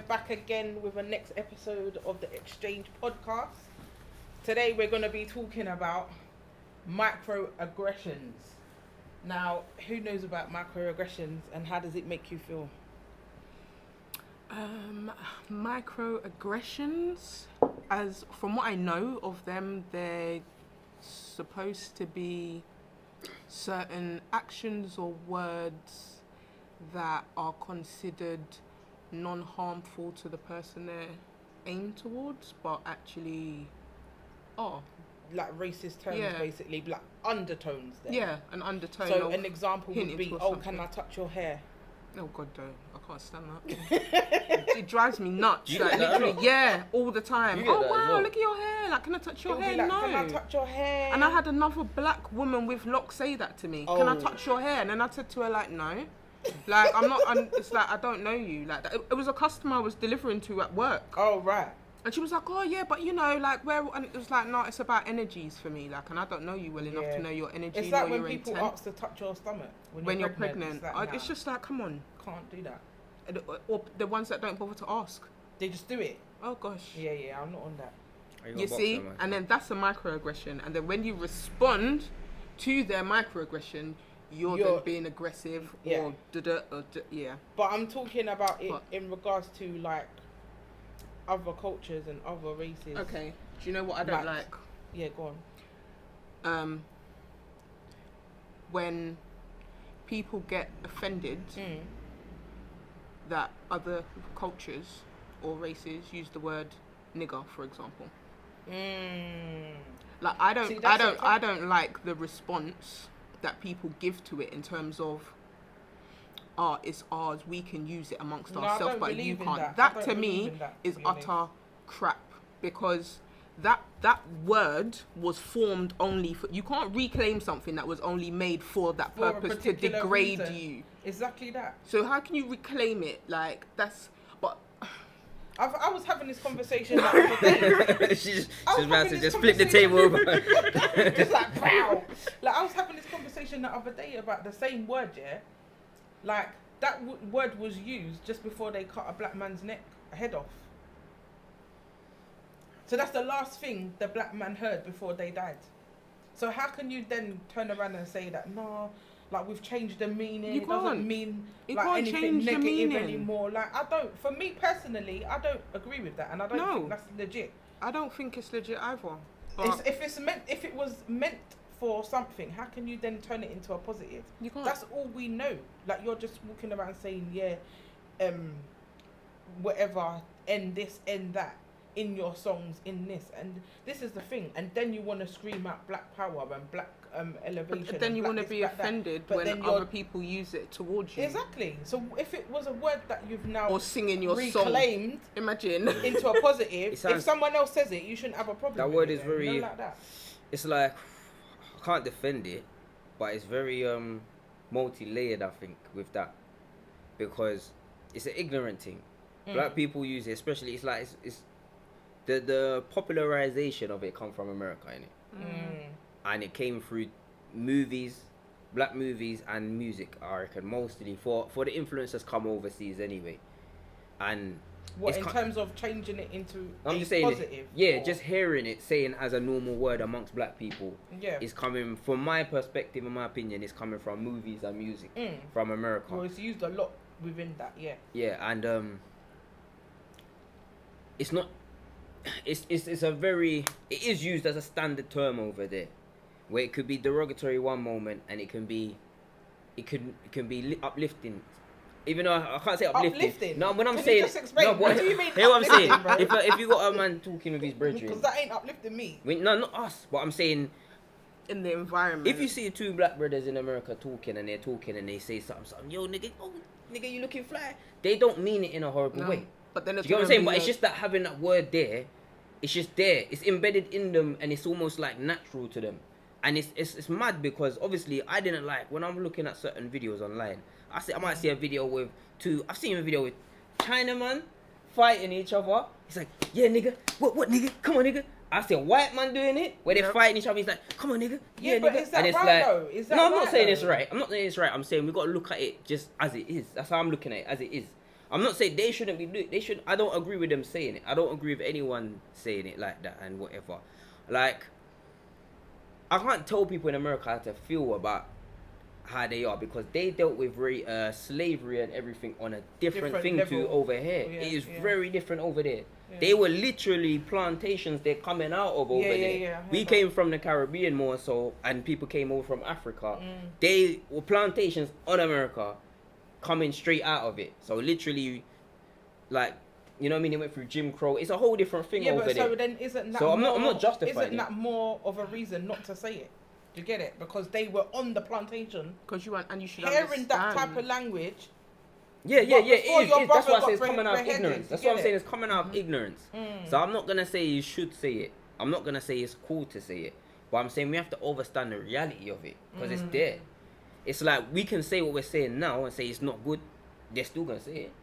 back again with a next episode of the Exchange podcast. Today we're going to be talking about microaggressions. Now, who knows about microaggressions and how does it make you feel? Microaggressions, as from what I know of them, they're supposed to be certain actions or words that are considered non-harmful to the person they're aimed towards, but actually are. Like racist terms, basically, like undertones there. Yeah, an undertone. So an example would be, oh, something. can I touch your hair? Oh God, no, I can't stand that. It drives me nuts. You Like, get that a literally, lot? yeah, all the time. You get Oh that as wow, well? look at your hair. Like, can I touch your It'll hair? be like, No. can I touch your hair? And I had another black woman with locks say that to me. Can I touch your hair? And then I said to her, like, no. Like, it's like, I don't know you. Like, it was a customer I was delivering to at work. Oh, right. And she was like, oh, yeah, but you know, like, where, and it was like, no, it's about energies for me. Like, and I don't know you well enough to know your energy. It's like or when your people intent. ask to touch your stomach When you're pregnant. It's, like, It's just like, come on. can't do that. Or the ones that don't bother to ask. They just do it. Oh, gosh. Yeah, I'm not on that. You see? And then that's a microaggression. And then when you respond to their microaggression, you're then being aggressive or yeah. But I'm talking about it in regards to like other cultures and other races. Okay. Do you know what I don't like? Yeah, go on. When people get offended that other cultures or races use the word nigger, for example. Like I don't like the response that people give to it in terms of it's ours, we can use it amongst ourselves, but you can't. That to me is utter crap, because that word was formed only for, you can't reclaim something that was only made for that purpose to degrade you. Exactly that. So how can you reclaim it? Like that's I was having this conversation the other day. she's about to just flip the table over. Just like, pow. Like, I was having this conversation the other day about the same word, yeah? Like, that word was used just before they cut a black man's head off. So that's the last thing the black man heard before they died. So how can you then turn around and say that, no, like we've changed the meaning, it doesn't mean like anything negative anymore. Like for me personally, I don't agree with that, and I don't think that's legit. I don't think it's legit either. If it was meant for something, how can you then turn it into a positive? You can't. That's all we know. Like you're just walking around saying, whatever, end this, end that, in your songs, in this, and this is the thing. And then you want to scream out black power and black elevation. But then you want to be offended when other people use it towards you. Exactly. So if it was a word that you've now or singing your reclaimed, song, imagine into a positive. If someone else says it, you shouldn't have a problem. That with word it, is very. like that. It's like I can't defend it, but it's very multi-layered. I think with that, because it's an ignorant thing. Black people use it, especially. It's like it's the popularization of it come from America, innit? And it came through movies, black movies and music, I reckon, mostly for the influencers come overseas anyway. And what in terms of changing it into I'm just saying positive? Just hearing it saying as a normal word amongst black people is coming from my perspective, in my opinion, is coming from movies and music from America. Well, it's used a lot within that, and it's not. It's a very. It is used as a standard term over there, where it could be derogatory one moment and it can be uplifting. Even though I can't say uplifting. No, when I'm saying what do you mean? Hear what I'm saying? If you got a man talking with his brethren, because that ain't uplifting me. No, not us. But I'm saying in the environment. If you see two black brothers in America talking and they say something, yo nigga, you looking fly. They don't mean it in a horrible way. But then you get what I'm saying? But it's just that having that word there, it's just there. It's embedded in them and it's almost like natural to them. And it's mad because obviously I didn't like when I'm looking at certain videos online. I might see a video with I've seen a video with Chinaman fighting each other. He's like, yeah nigga, what nigga? Come on nigga. I see a white man doing it where they're fighting each other. He's like, come on nigga. Yeah but nigga. Is that and it's right like, though? Is that no, I'm right not saying though? it's right. I'm not saying it's right. I'm saying we got to look at it just as it is. That's how I'm looking at it, as it is. I'm not saying they shouldn't be doing. They should. I don't agree with them saying it. I don't agree with anyone saying it like that and whatever. Like, I can't tell people in America how to feel about how they are because they dealt with slavery and everything on a different thing level. To over here. Yeah, it is very different over there. Yeah. They were literally plantations they're coming out of over there. Yeah, we came from the Caribbean more so, and people came over from Africa. They were plantations on America coming straight out of it. So literally, like, you know what I mean? They went through Jim Crow. It's a whole different thing over there. So then isn't that I'm not justifying Isn't that more of a reason not to say it? Do you get it? Because they were on the plantation. Because you should hearing understand. that type of language. Yeah, it is. That's why I say it's coming out of ignorance. That's what I'm saying. It's coming out of ignorance. So I'm not gonna say you should say it. I'm not gonna say it's cool to say it. But I'm saying we have to understand the reality of it because it's there. It's like we can say what we're saying now and say it's not good. They're still gonna say it.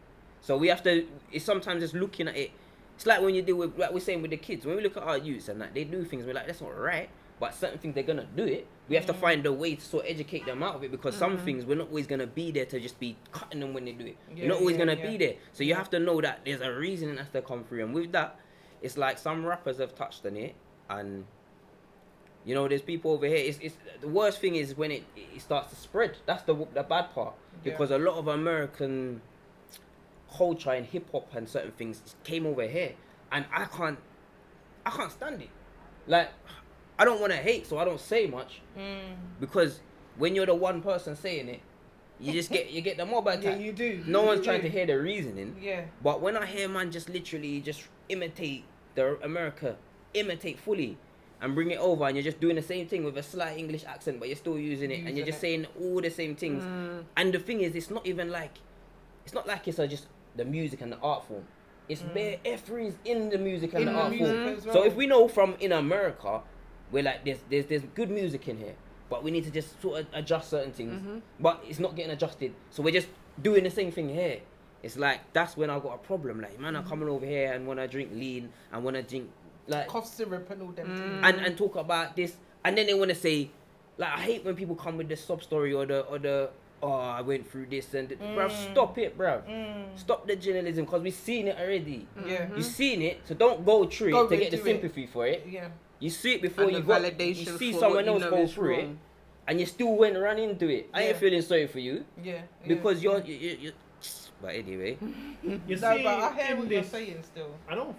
So we have to. It's sometimes just looking at it. It's like when you deal with, like we're saying with the kids. When we look at our youths and that they do things, we're like, that's not right. But certain things they're gonna do it. We have to find a way to sort of educate them out of it because some things we're not always gonna be there to just be cutting them when they do it. You're not always gonna be there. So you have to know that there's a reason it has to come through. And with that, it's like some rappers have touched on it, and you know, there's people over here. It's the worst thing is when it starts to spread. That's the bad part because a lot of American culture and hip hop and certain things came over here, and I can't stand it. Like, I don't want to hate, so I don't say much because when you're the one person saying it, you just get the mob attack. Yeah, you do. No one's trying to hear the reasoning. Yeah. But when I hear man just literally just imitate fully, and bring it over, and you're just doing the same thing with a slight English accent, but you're still using it, and you're just saying all the same things. And the thing is, it's not like it's just the music and the art form. It's bare efferys in the music and the art form. Well. So if we know from in America, we're like there's good music in here, but we need to just sort of adjust certain things. But it's not getting adjusted, so we're just doing the same thing here. It's like that's when I got a problem. Like, man, I'm coming over here and want to drink lean and want to drink like cough syrup and all them and talk about this, and then they want to say, like, I hate when people come with the sob story or the oh, I went through this and bruv, stop it, bruv. Stop the journalism because we've seen it already. You've seen it, so don't go through it to get the sympathy for it. You see it before you see someone else go through it, and you still run into it. I ain't feeling sorry for you. Because you're but anyway. You see, but I hear what you're saying still. I don't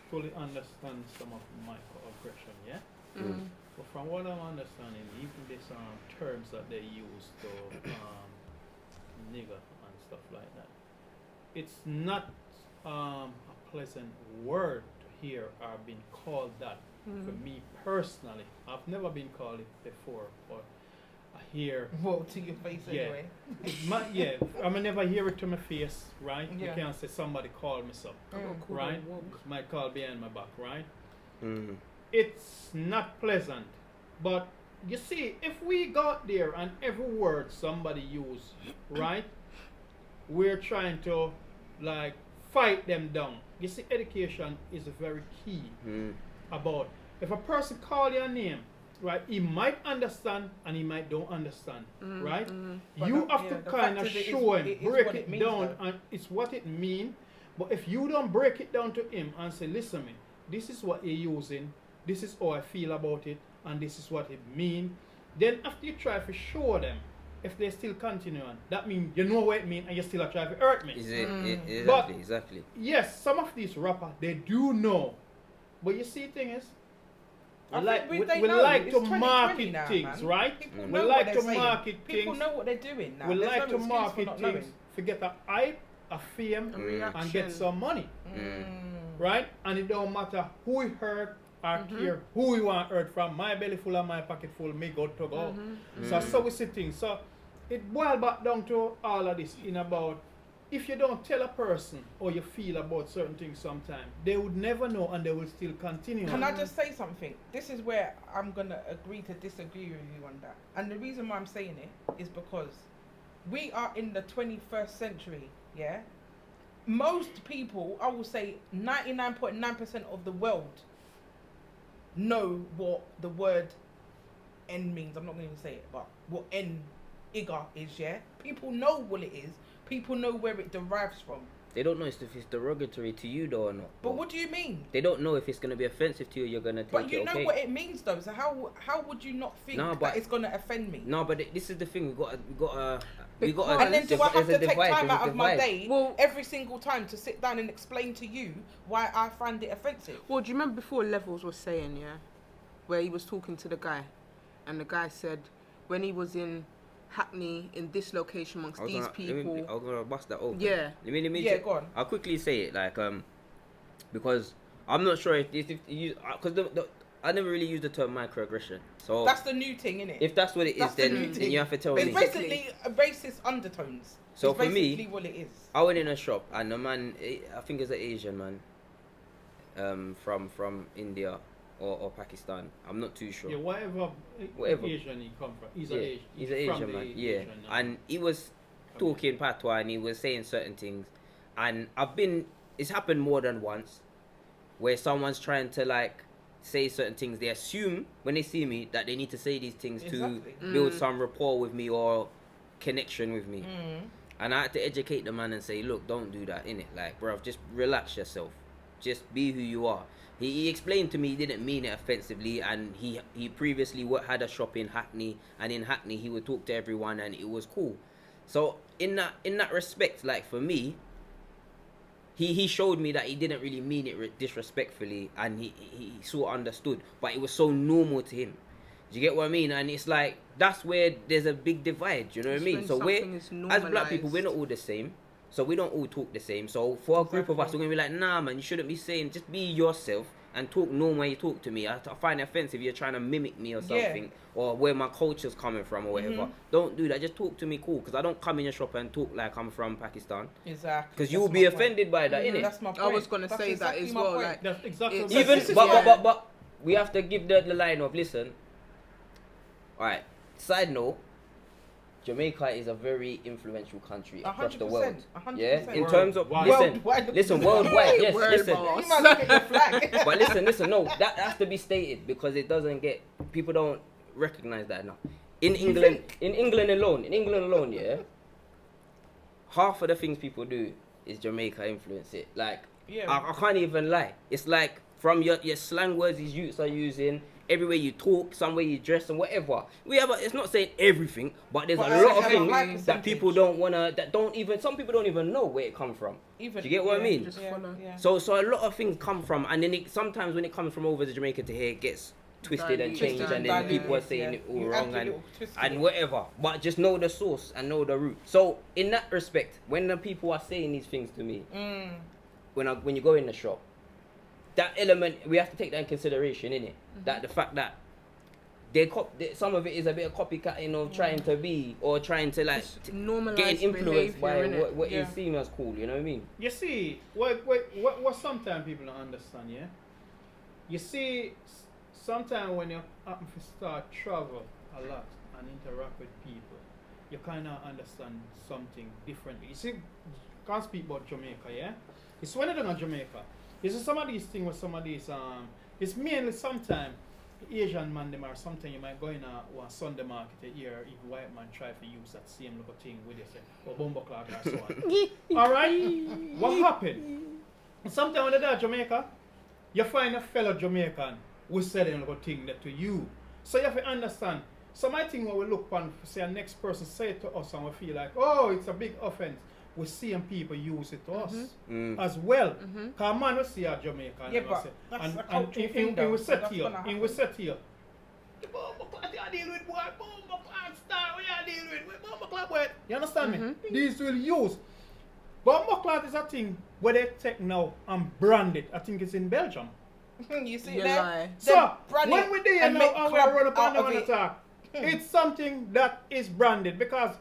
fully understand some of microaggression, but from what I'm understanding, even these terms that they use to nigger and stuff like that, it's not a pleasant word to hear or being called that. For me personally, I've never been called it before, but I hear. Well, to your face anyway. I never hear it to my face, right? You can't say somebody called me something, right? Might call behind my back, right? It's not pleasant, but you see, if we got there and every word somebody use, right, we're trying to like fight them down. You see, education is very key about if a person call your name, right, he might understand and he might don't understand, right? You have to kind of show him, break it down, and it's what it means. But if you don't break it down to him and say, listen, me, this is what you're using, this is how I feel about it, and this is what it means, then after you try to show them, if they still continue on, that means you know what it means and you still try to hurt me. Exactly. Yes, some of these rappers, they do know. But you see, the thing is, we like to market things, right? We like to market things. People know what they're doing now. We like to market things, forget a hype, a fame, and get some money, right? And it don't matter who we hurt or care, who we want hurt from. My belly full and my pocket full, me go to go. So we see things. So it boils back down to all of this in about, if you don't tell a person how you feel about certain things sometimes, they would never know and they will still continue. Can I just say something? This is where I'm going to agree to disagree with you on that. And the reason why I'm saying it is because we are in the 21st century, yeah? Most people, I will say 99.9% of the world know what the word N means. I'm not going to say it, but what N-igger is, yeah? People know what it is. People know where it derives from. They don't know if it's derogatory to you though or not. But what do you mean? They don't know if it's going to be offensive to you or you're going to take it. But you know what it means though. So how would you not think that it's going to offend me? No, but this is the thing. We got and then do I have to take time out of my day every single time to sit down and explain to you why I find it offensive? Well, do you remember before Levels was saying, where he was talking to the guy, and the guy said when he was in Hackney in this location amongst these people. I'm gonna bust that open. Yeah. Let me go on. I'll quickly say it, like because I'm not sure if you, because I never really used the term microaggression. So that's the new thing, innit? If that's what it is, then you have to tell me. It's basically racist undertones. So for me, what it is. I went in a shop and the man, I think it's an Asian man, from India. Or Pakistan, I'm not too sure. Yeah, whatever Asian he come from, he's an Asian man. Yeah, and he was talking patois and he was saying certain things, and it's happened more than once, where someone's trying to like say certain things. They assume when they see me that they need to say these things to build some rapport with me or connection with me, and I had to educate the man and say, look, don't do that, innit? Like, bruv, just relax yourself, just be who you are. He explained to me he didn't mean it offensively, and he previously had a shop in Hackney, and in Hackney he would talk to everyone and it was cool. So in that respect, like for me, he showed me that he didn't really mean it disrespectfully, and he sort of understood, but it was so normal to him. Do you get what I mean? And it's like that's where there's a big divide. Do you know what I mean? So as black people, we're not all the same. So we don't all talk the same. So for a group of us, we're going to be like, nah, man, you shouldn't be saying, just be yourself and talk normal when you talk to me. I find it offensive you're trying to mimic me or something, or where my culture's coming from or whatever. Don't do that. Just talk to me cool, because I don't come in your shop and talk like I'm from Pakistan. Exactly. Because you'll be offended by that, innit? That's my point. I was going to say that as well. Like, that's exactly but we have to give the line of, listen, alright, side note, Jamaica is a very influential country across the world. 100%. Yeah, in terms of listen, worldwide. Yes, listen. You might look at your flag. But listen. No, that has to be stated because it doesn't get people don't recognize that enough. In England alone, yeah. Half of the things people do is Jamaica influence it. Like, I can't even lie. It's like from your slang words these youths are using. Everywhere you talk, somewhere you dress, and whatever. It's not saying everything, but there's a lot of things that people don't wanna, some people don't even know where it comes from. Do you get what I mean? So a lot of things come from, and then sometimes when it comes from over to Jamaica to here, it gets twisted and changed, and then people are saying it all wrong and whatever. But just know the source and know the root. So in that respect, when the people are saying these things to me, when you go in the shop, that element we have to take that in consideration, innit? That the fact that some of it is a bit of copycatting of trying to be or trying to like getting influenced by what is seen as cool. You know what I mean? You see, what sometimes people don't understand, yeah. You see, sometimes when you happen to start travel a lot and interact with people, you kind of understand something differently. You see, can't speak about Jamaica, yeah. It's when you're in Jamaica. You see some of these things with some of these it's mainly sometimes Asian man them, or sometimes you might go in a Sunday market to hear if white man try to use that same little thing with you say, or bumbo clock or so on. Alright? What happened? Sometimes when you're in Jamaica, you find a fellow Jamaican who said a little thing that to you. So you have to understand, some of the things when we look on, say a next person say it to us and we feel like, oh, it's a big offense. We see people use it to us as well. Because man, we see a Jamaican. Yeah, but that's a cultural thing, and we set here, the bomb you deal with, boy, bomb star, we are dealing with bomb boy. You understand me? These will use. Bomb cloth is a thing where they take now and brand it. I think it's in Belgium. You see that? So, when we do now and we run up on the attack, it's something that is branded because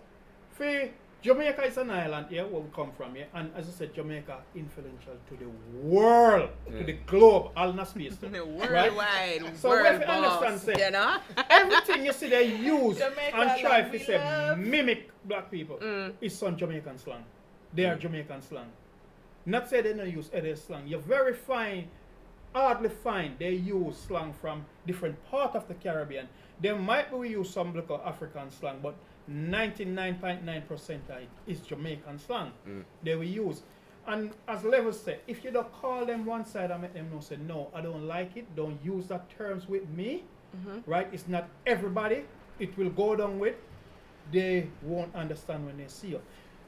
Jamaica is an island here where we come from here, and as I said, Jamaica influential to the world, to the globe, all in space. The worldwide, right? So if you understand, say, you know? Everything you see they use and try to say mimic black people is some Jamaican slang. They are Jamaican slang. Not say they don't use other slang. You're very fine, hardly find they use slang from different parts of the Caribbean. They might be use some local African slang, but 99.9% of it is Jamaican slang they will use. And as Level said, if you don't call them one side and make them know, say, no, I don't like it, don't use that terms with me, right? It's not everybody. It will go down with. They won't understand when they see you.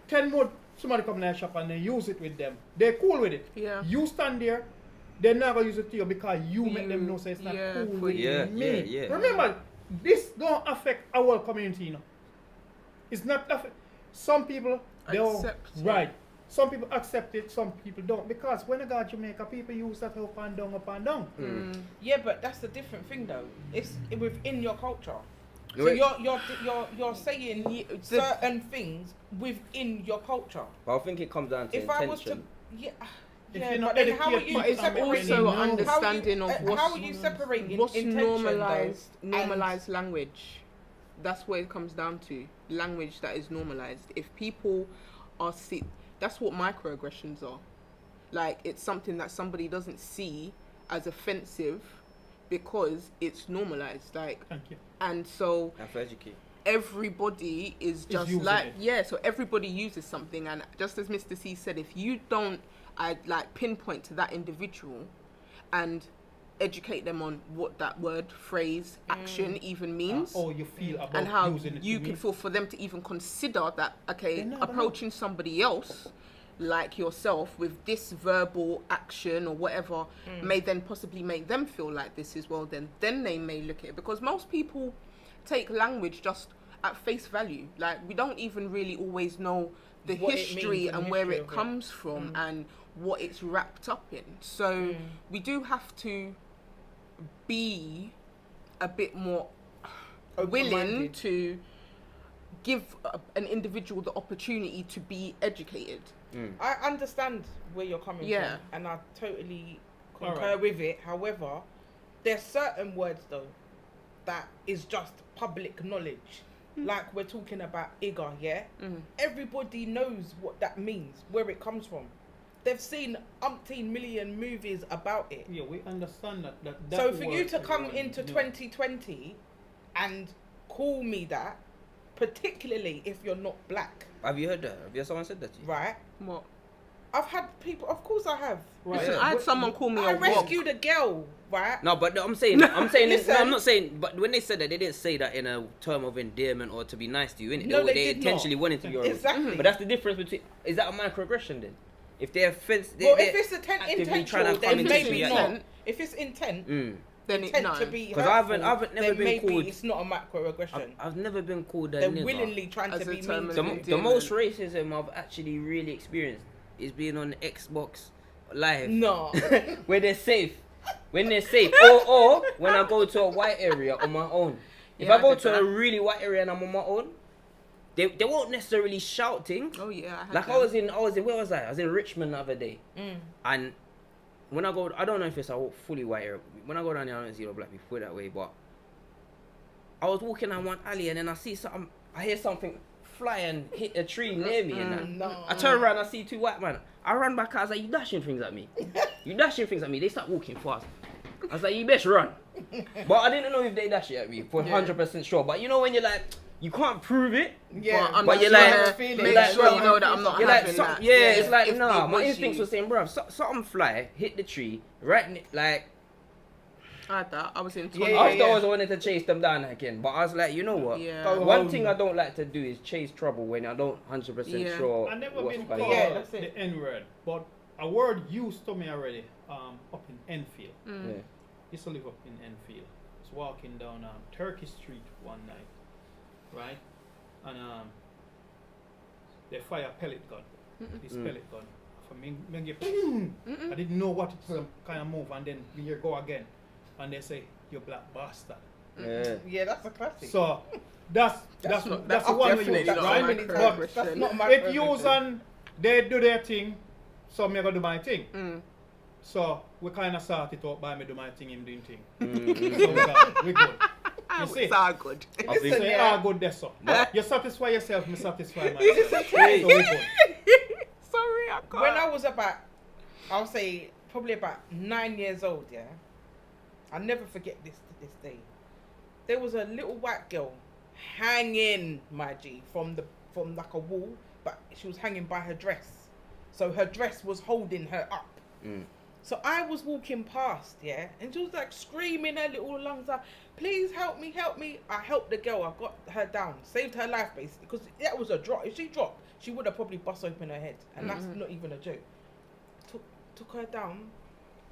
10 more, somebody come in the shop and they use it with them. They're cool with it. Yeah. You stand there, they never use it to you because you make them know say it's not cool with me. Yeah. Remember, this don't affect our community, you know. It's not affect. Some people Accept it. right. Some people accept it, some people don't. Because when I got Jamaica, people use that up and down. Yeah, but that's the different thing though. It's within your culture. So Wait. you're saying certain things within your culture. But I think it comes down to If intention. I was to, yeah, If yeah, you're not but then how are educated, you But it's separating? also know. an understanding of How are you separating what's intention, normalized language. That's what it comes down to. Language that is normalized. If people are that's what microaggressions are. Like, it's something that somebody doesn't see as offensive because it's normalized. Like, Thank you. and so Have to educate. everybody is just using like it. so everybody uses something, and just as Mr. C said, if you don't pinpoint to that individual and educate them on what that word, phrase, action even means, Or you feel about and how using it you to can me. feel for them to even consider that, okay, They never approaching somebody else like yourself with this verbal action or whatever may then possibly make them feel like this as well, then they may look at it. Because most people take language just at face value. Like, we don't even really always know the What it history means and and the where history it of it. comes from and what it's wrapped up in. So we do have to be a bit more willing Open-minded. to give an individual the opportunity to be educated. I understand where you're coming Yeah. from, and I totally concur Alright. with it. However, there's certain words though that is just public knowledge. Like we're talking about Igor, yeah? Everybody knows what that means, where it comes from. They've seen umpteen million movies about it. Yeah, we understand that So for you word to come everyone into knows. 2020 and call me that, particularly if you're not black, Have you heard that? Have you someone said that to you? right? What? I've had people, of course I have. Right. Listen, Yeah. I had someone call me I a wob. rescued a girl, right? No, but I'm saying, I'm Listen. not saying, but when they said that, they didn't say that in a term of endearment or to be nice to you, innit? No, they they did intentionally not. wanted to be your Exactly. But that's the difference between, is that a microaggression then? If they're offensive, Well, if it's actively intentional, trying to come then into maybe you, not. If it's intent, Then it, intent no. to be Because hurtful, I've never then been maybe called. it's not a microaggression. I've never been called a They're nigger. willingly trying As to a be term mean of to you. endearment. The most racism I've actually really experienced is being on Xbox Live. No. Where they're safe. When they're safe. or when I go to a white area on my own. If Yeah, I go did to that. a really white area and I'm on my own, they won't necessarily shout things. Oh yeah, I had Like that. I was in where was I? I was in Richmond the other day. And when I go, I don't know if it's a fully white area. When I go down there, I don't see no black people that way, but I was walking down one alley and then I hear something fly and hit a tree near me and that. No. I turn around, I see two white men. I run back, I was like, you dashing things at me. You dashing things at me. They start walking fast. I was like, you best run. But I didn't know if they dash it at me for 100% sure. But you know when you're like, you can't prove it. Yeah, I'm but just you're like- gonna feeling make like, sure bro, you know that I'm not You're like, having some, that. yeah, it's like, if nah, it my was instincts you. were saying, bruv, something fly, hit the tree, right, like, I had that. I was in Yeah, Toronto. yeah, afterwards I wanted to chase them down again. But I was like, you know what? Yeah. Go One home. thing I don't like to do is chase trouble when I don't 100% Yeah. sure I never what's been going called on. Yeah, that's it. the N-word, but a word used to me already up in Enfield. Yeah. Used to live up in Enfield. Was walking down Turkey Street one night, right? And they fire a pellet gun. This pellet gun. For me, I didn't know what it's kind of move, and then we hear go again, and they say, "You black bastard." Yeah. Yeah, that's a classic. So that's That's the one we definitely use, not a right? microaggression. That's not my It use and they do their thing, so me gonna do my thing. So we kind of sort it out by me do my thing, him doing thing. So we good. You see? It's all good. I think- So yeah. good there, so. You satisfy yourself, me satisfy It's myself. a So trait. we good. Sorry, I can't. When I was about, I'll say probably about 9 years old, yeah. I'll never forget this to this day. There was a little white girl hanging, my G, from like a wall, but she was hanging by her dress. so her dress was holding her up. So I was walking past, yeah, and she was like screaming her little lungs out, please help me, help me. I helped the girl, I got her down, saved her life basically, because that was a drop. If she dropped, she would have probably bust open her head, and that's not even a joke. Took her down.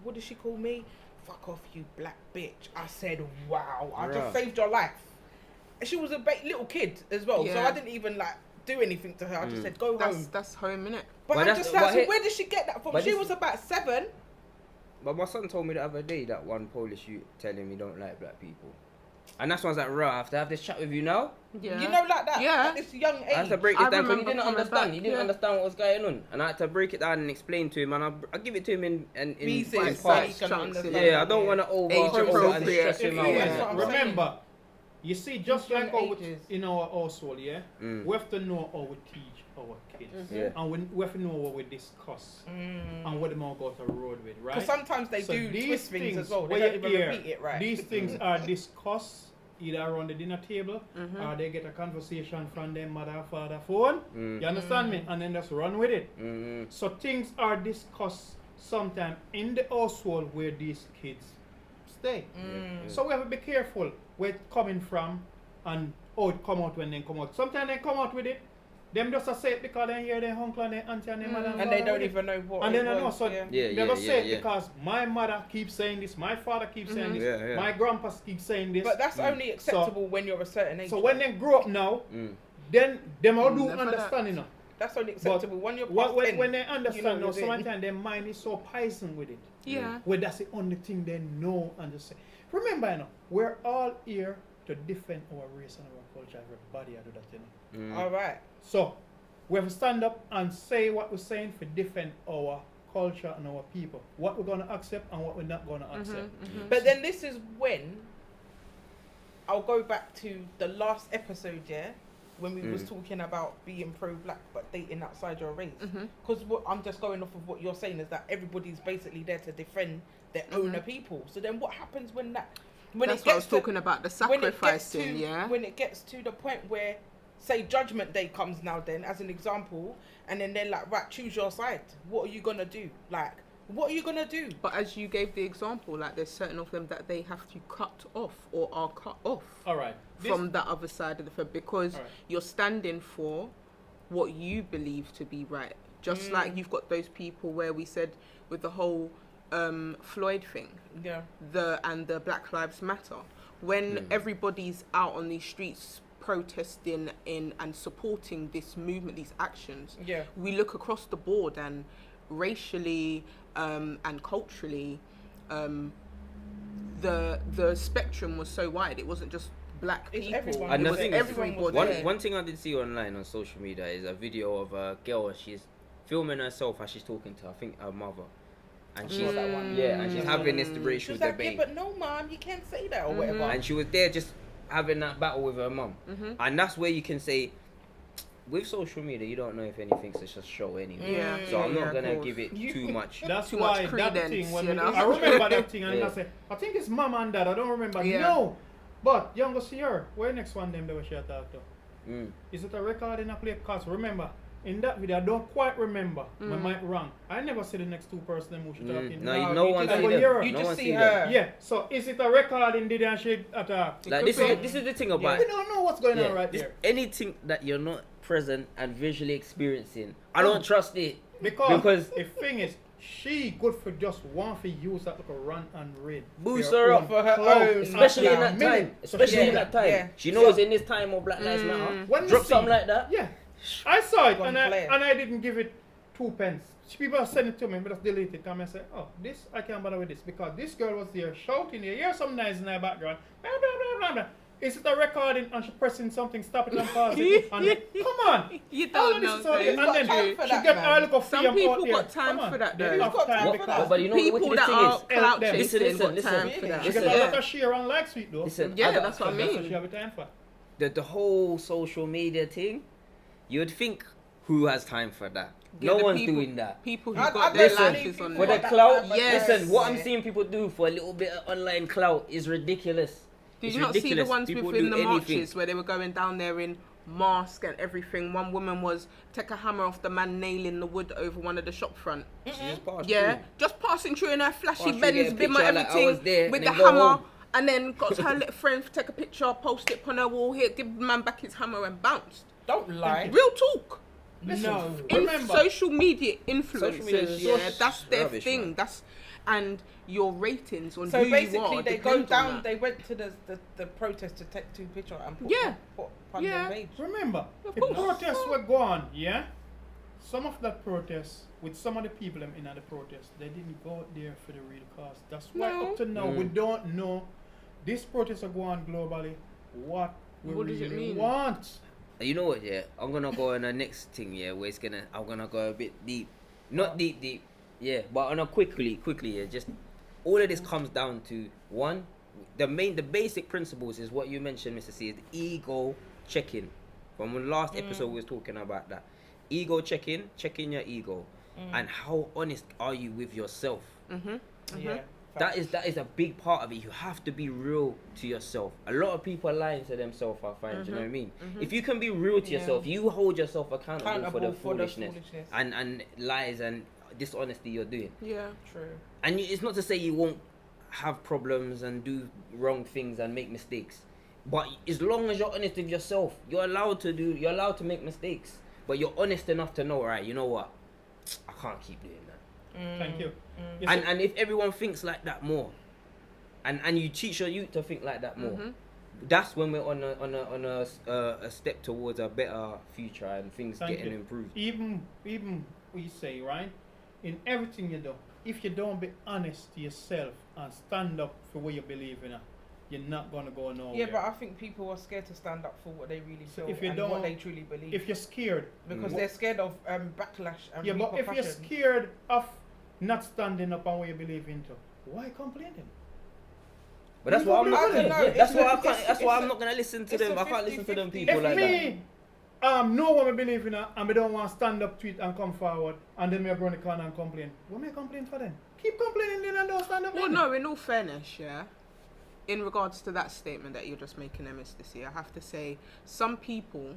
What did she call me? Fuck off, you black bitch. I said, wow, I just saved your life. And she was a little kid as well, so I didn't even like do anything to her. I just said, go home. That's home, innit? But I'm just like, so where did she get that from? She was about 7. But my son told me the other day that one Polish youth telling me don't like black people. And that's why I was like, I have to have this chat with you now. Yeah. You know, like that. Yeah. At this young age. I had to break it down because he didn't understand. He didn't understand what was going on. And I had to break it down and explain to him. And I give it to him in parts. Yeah, I don't want to over and stress him out. Yeah. Remember, you see, just like in our household, yeah, we have to know how we teach our kids. And we have to know what we discuss and what them all go to the road with, right? Because sometimes they do twist things as well. They don't even repeat it right. These things are discussed either around the dinner table or they get a conversation from their mother or father phone. You understand me? And then just run with it. So things are discussed sometimes in the household where these kids stay. So we have to be careful where it's coming from and how it come out when they come out. Sometimes they come out with it. Them just say it because they hear their uncle and their auntie and their mother and they don't even know what. And they don't know. So they just say it because my mother keeps saying this, my father keeps saying this, my grandpa keeps saying this. But that's only acceptable when you're a certain age. So when they grow up now, then them all do understand, you know. That's only acceptable when you're when they understand now, sometimes their mind is so poison with it. Yeah. Where that's the only thing they know and just say. Remember, you know, we're all here to defend our race and our culture. Everybody do that, you know. All right. So we have to stand up and say what we're saying for defend our culture and our people. What we're going to accept and what we're not going to accept. But then this is when I'll go back to the last episode, when we was talking about being pro-black but dating outside your race. Because what I'm just going off of what you're saying is that everybody's basically there to defend their owner people. So then what happens when that... That's what I was talking about, the sacrificing, when it gets to the point where, say, Judgment Day comes now then, as an example, and then they're like, right, choose your side. What are you going to do? Like, what are you going to do? But as you gave the example, like, there's certain of them that they have to cut off or are cut off from the other side of the fence because you're standing for what you believe to be right. Just like you've got those people where we said with the whole Floyd thing, and the Black Lives Matter, when everybody's out on these streets protesting in and supporting this movement, these actions, we look across the board and racially and culturally, the spectrum was so wide. It wasn't just black people. And it was everybody. One thing I did see online on social media is a video of a girl. She's filming herself as she's talking to, I think, her mother. And she's and she's having this racial debate. But no, mom, you can't say that or whatever. And she was there just having that battle with her mum. And that's where you can say, with social media, you don't know if anything's just a show anyway. So I'm not gonna give it too much. That's too why much that credence, thing. When you know? I remember that thing, and I say, I think it's mom and dad. I don't remember. No, but younger see her. Where next one them that we share talk to? Is it a record in a play? Cause remember. In that video, I don't quite remember. I might wrong. I never see the next two person who she talking. No one see them. You just see her. Yeah. So is it a recording? Did she attack? Like this is the thing about. We don't know what's going on right there. Anything that you're not present and visually experiencing, I don't trust it. Because the thing is, she good for just one for use that like a run and read. Boost her up for her own, especially in that time. Especially in that time. She knows in this time of Black Lives Matter. Drop something like that. Yeah. I saw it and I didn't give it 2 pence. People sent it to me, but just delete it. And I said, oh, this, I can't bother with this because this girl was there shouting. You hear some noise in her background. Blah, blah, blah, blah, blah. Is it a recording and she pressing something, stop it and pause it? And come on. You don't know. And then she get all look of some people got time for that though. But you know people that are clout chasing got listen. time for that. She get a lot of share and like sweet though. Listen, that's what I mean. That's what she have a time for. The whole social media thing, you'd think who has time for that? No one's doing that. People who got their lives on for the clout. Listen, what I'm seeing people do for a little bit of online clout is ridiculous. Did you not see the ones within the marches where they were going down there in mask and everything. One woman was take a hammer off the man nailing the wood over one of the shop front. She just passed through. Just passing through in her flashy Passed through, Benz, get a bimmer, picture, like, I was everything there, with and the then go hammer. home. And then got her little friend to take a picture, post it on her wall here, give the man back his hammer and bounced. Don't lie. Real talk. Listen, No. remember, Social media influencers, media that's their rubbish, thing. man. That's and your ratings on So who basically, you are. they depend go on down. that. They went to the protest to take 2 pictures and put on Yeah. their page. remember, Of the course. protests were gone, yeah? Some of that protest, with some of the people in the protest, they didn't go out there for the real cause. That's why No. up to now, we don't know. This protest are going globally. What we What does it really mean? want. You know what? Yeah, I'm gonna go on the next thing. Yeah, where I'm gonna go a bit deep, not deep. Yeah, but on a quickly. Yeah, just all of this comes down to one. The basic principles is what you mentioned, Mr. C, is the ego check-in. From the last episode, we was talking about that. Ego check-in, checking your ego, and how honest are you with yourself? Yeah. That is a big part of it. You have to be real to yourself. A lot of people are lying to themselves, I find. Do you know what I mean? If you can be real to yourself, you hold yourself accountable for the foolishness and lies and dishonesty you're doing. Yeah. True. And it's not to say you won't have problems and do wrong things and make mistakes, but as long as you're honest with yourself, you're allowed to make mistakes, but you're honest enough to know, right, you know what, I can't keep doing that. Thank you. And if everyone thinks like that more, and you teach your youth to think like that more, that's when we're on a step towards a better future and things getting improved. Even we say, right, in everything you do, if you don't be honest to yourself and stand up for what you believe in, you're not gonna go nowhere. Yeah, but I think people are scared to stand up for what they really feel and what they truly believe. If you're scared, because they're scared of backlash and but if you're scared of not standing up on what you believe into, why complaining? But that's why I'm not. That's why I'm not gonna listen to them. I can't 50-50. listen to them people If like me, know what I believe in, and I don't want to stand up to it and come forward, and then me run the corner and complain. What may I complain for then? Keep complaining then and don't stand up. Well, no, in all fairness, yeah, in regards to that statement that you're just making, Miss this year, I have to say, some people,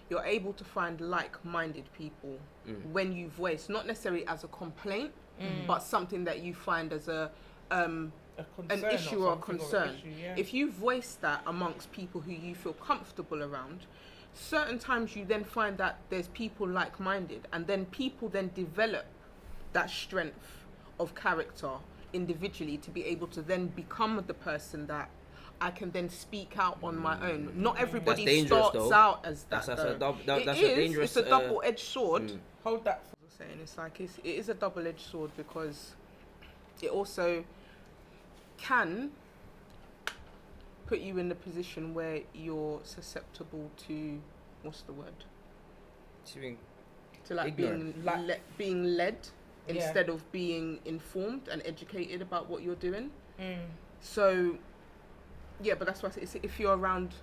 you're able to find like-minded people when you voice, not necessarily as a complaint, but something that you find as an issue or a concern. If you voice that amongst people who you feel comfortable around, certain times you then find that there's people like-minded, and then people then develop that strength of character individually to be able to then become the person that I can then speak out on my own. Not everybody starts out as that. That's a dangerous. It's a double-edged sword. Hold that. Saying it's like it is a double-edged sword, because it also can put you in the position where you're susceptible to what's the word? To like being led instead of being informed and educated about what you're doing. So yeah, but that's why I say, if you're around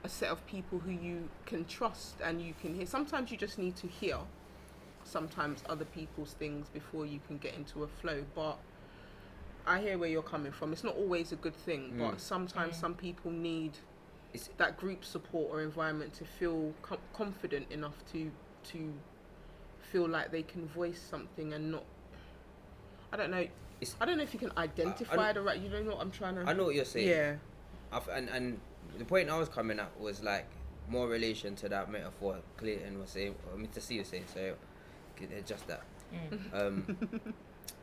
a set of people who you can trust and you can hear, sometimes you just need to hear sometimes other people's things before you can get into a flow. But I hear where you're coming from. It's not always a good thing, but sometimes some people need that group support or environment to feel confident enough to feel like they can voice something and not. I don't know if you can identify the right. You know what I'm trying to. I know what you're saying. Yeah. And the point I was coming at was like more relation to that metaphor Clayton was saying, or Mr. C was saying. So just that.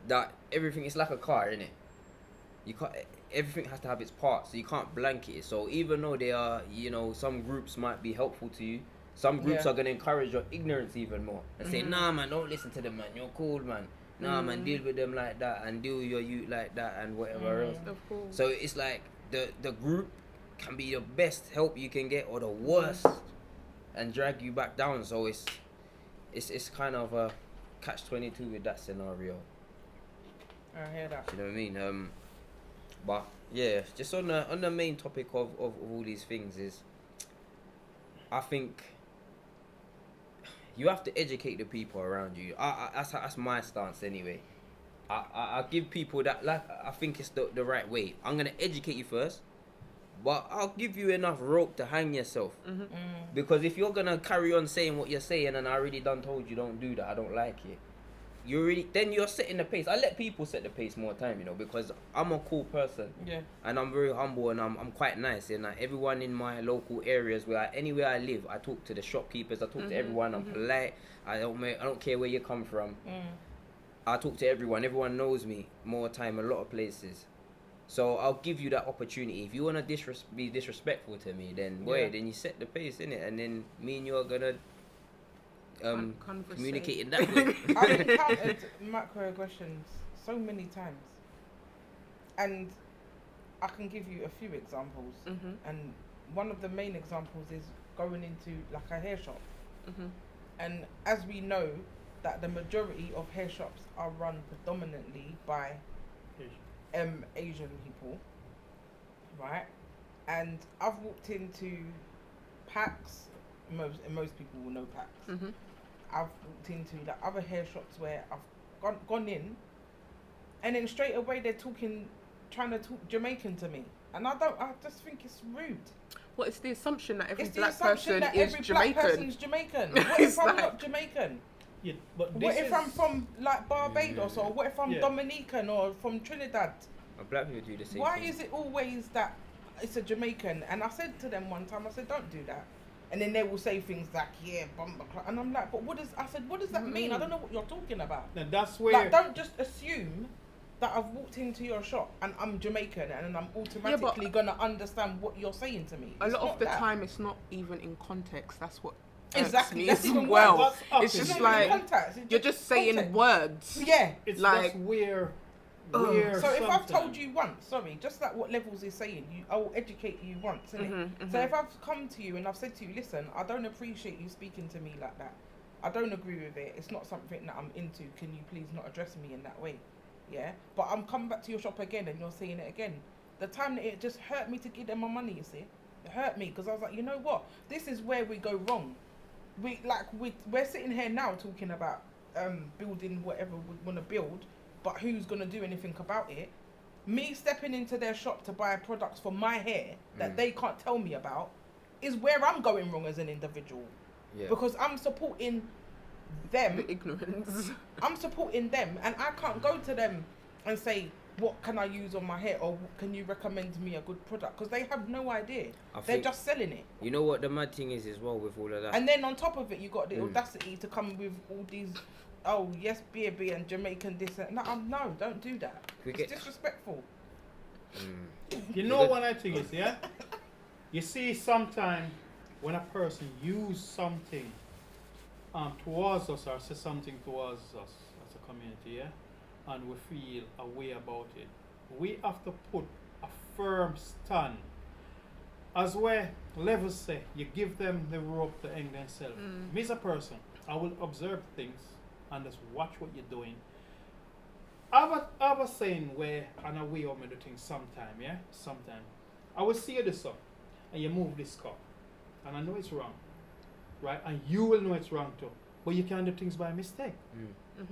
That everything is like a car, innit? You can't. Everything has to have its parts, so you can't blanket it. So even though they are, some groups might be helpful to you, some groups are gonna encourage your ignorance even more and say, nah, man, don't listen to them, man. You're cool, man. Nah, man, deal with them like that and deal with your youth like that and whatever else. Of course. So it's like the group can be the best help you can get or the worst and drag you back down. So it's kind of a catch-22 with that scenario. I hear that. You know what I mean? But yeah, just on the main topic of all these things is, I think you have to educate the people around you. That's my stance anyway. I give people that, like, I think it's the right way. I'm gonna educate you first, but I'll give you enough rope to hang yourself. Because if you're gonna carry on saying what you're saying, and I already done told you don't do that, I don't like it. Then you're setting the pace. I let people set the pace more time, because I'm a cool person. Yeah. And I'm very humble, and I'm quite nice. And everyone in my local areas, anywhere I live, I talk to the shopkeepers. I talk to everyone. I'm polite. I don't care where you come from. I talk to everyone. Everyone knows me more time. A lot of places. So I'll give you that opportunity. If you wanna be disrespectful to me, then then you set the pace, innit? And then me and you are gonna communicate in that way. I've encountered microaggressions so many times, and I can give you a few examples. And one of the main examples is going into like a hair shop, and as we know that the majority of hair shops are run predominantly by Asian people, right? And I've walked into Packs. Most people will know Packs. I've walked into like other hair shops where I've gone in, and then straight away they're trying to talk Jamaican to me, and I just think it's rude. Well, it's the assumption that every It's black the assumption person that is every Jamaican. black person's Jamaican. What if I'm not Jamaican? Yeah, but What if I'm from like Barbados, or what if I'm Dominican or from Trinidad? Black people do the same Why thing. is it always that it's a Jamaican? And I said to them one time, I said, don't do that. And then they will say things like, yeah, bumper club. And I'm like, but what does that mean? I don't know what you're talking about. Now that's where... Like, don't just assume that I've walked into your shop and I'm Jamaican and I'm automatically going to understand what you're saying to me. A lot of the time, it's not even in context. That's what exactly. That's even well. It's just not like, even context. It's you're just saying context. Words. Yeah. It's like... that's where so if I've told you once, just like what Levels is saying, I will educate you once, innit? So if I've come to you and I've said to you, listen, I don't appreciate you speaking to me like that. I don't agree with it. It's not something that I'm into. Can you please not address me in that way? Yeah? But I'm coming back to your shop again and you're saying it again. The time that it just hurt me to give them my money, you see? It hurt me because I was like, you know what? This is where we go wrong. We're sitting here now talking about building whatever we want to build, but who's going to do anything about it? Me stepping into their shop to buy products for my hair that they can't tell me about is where I'm going wrong as an individual. Yeah. Because I'm supporting them. The ignorance. I'm supporting them, and I can't go to them and say, what can I use on my hair, or can you recommend me a good product? Because they have no idea. They're just selling it. You know what the mad thing is as well with all of that? And then on top of it, you got the audacity to come with all these... Oh yes, BB and Jamaican this and no, don't do that. It's disrespectful. You know what I think is, yeah? You see, sometimes when a person use something towards us or say something towards us as a community, yeah, and we feel a way about it, we have to put a firm stand. As where Levels say, you give them the rope to hang themselves. Me as a person, I will observe things and just watch what you're doing. I was saying where and a way of me do things sometime, yeah? Sometime. I will see you this up and you move this cup. And I know it's wrong. Right? And you will know it's wrong too. But you can do things by mistake.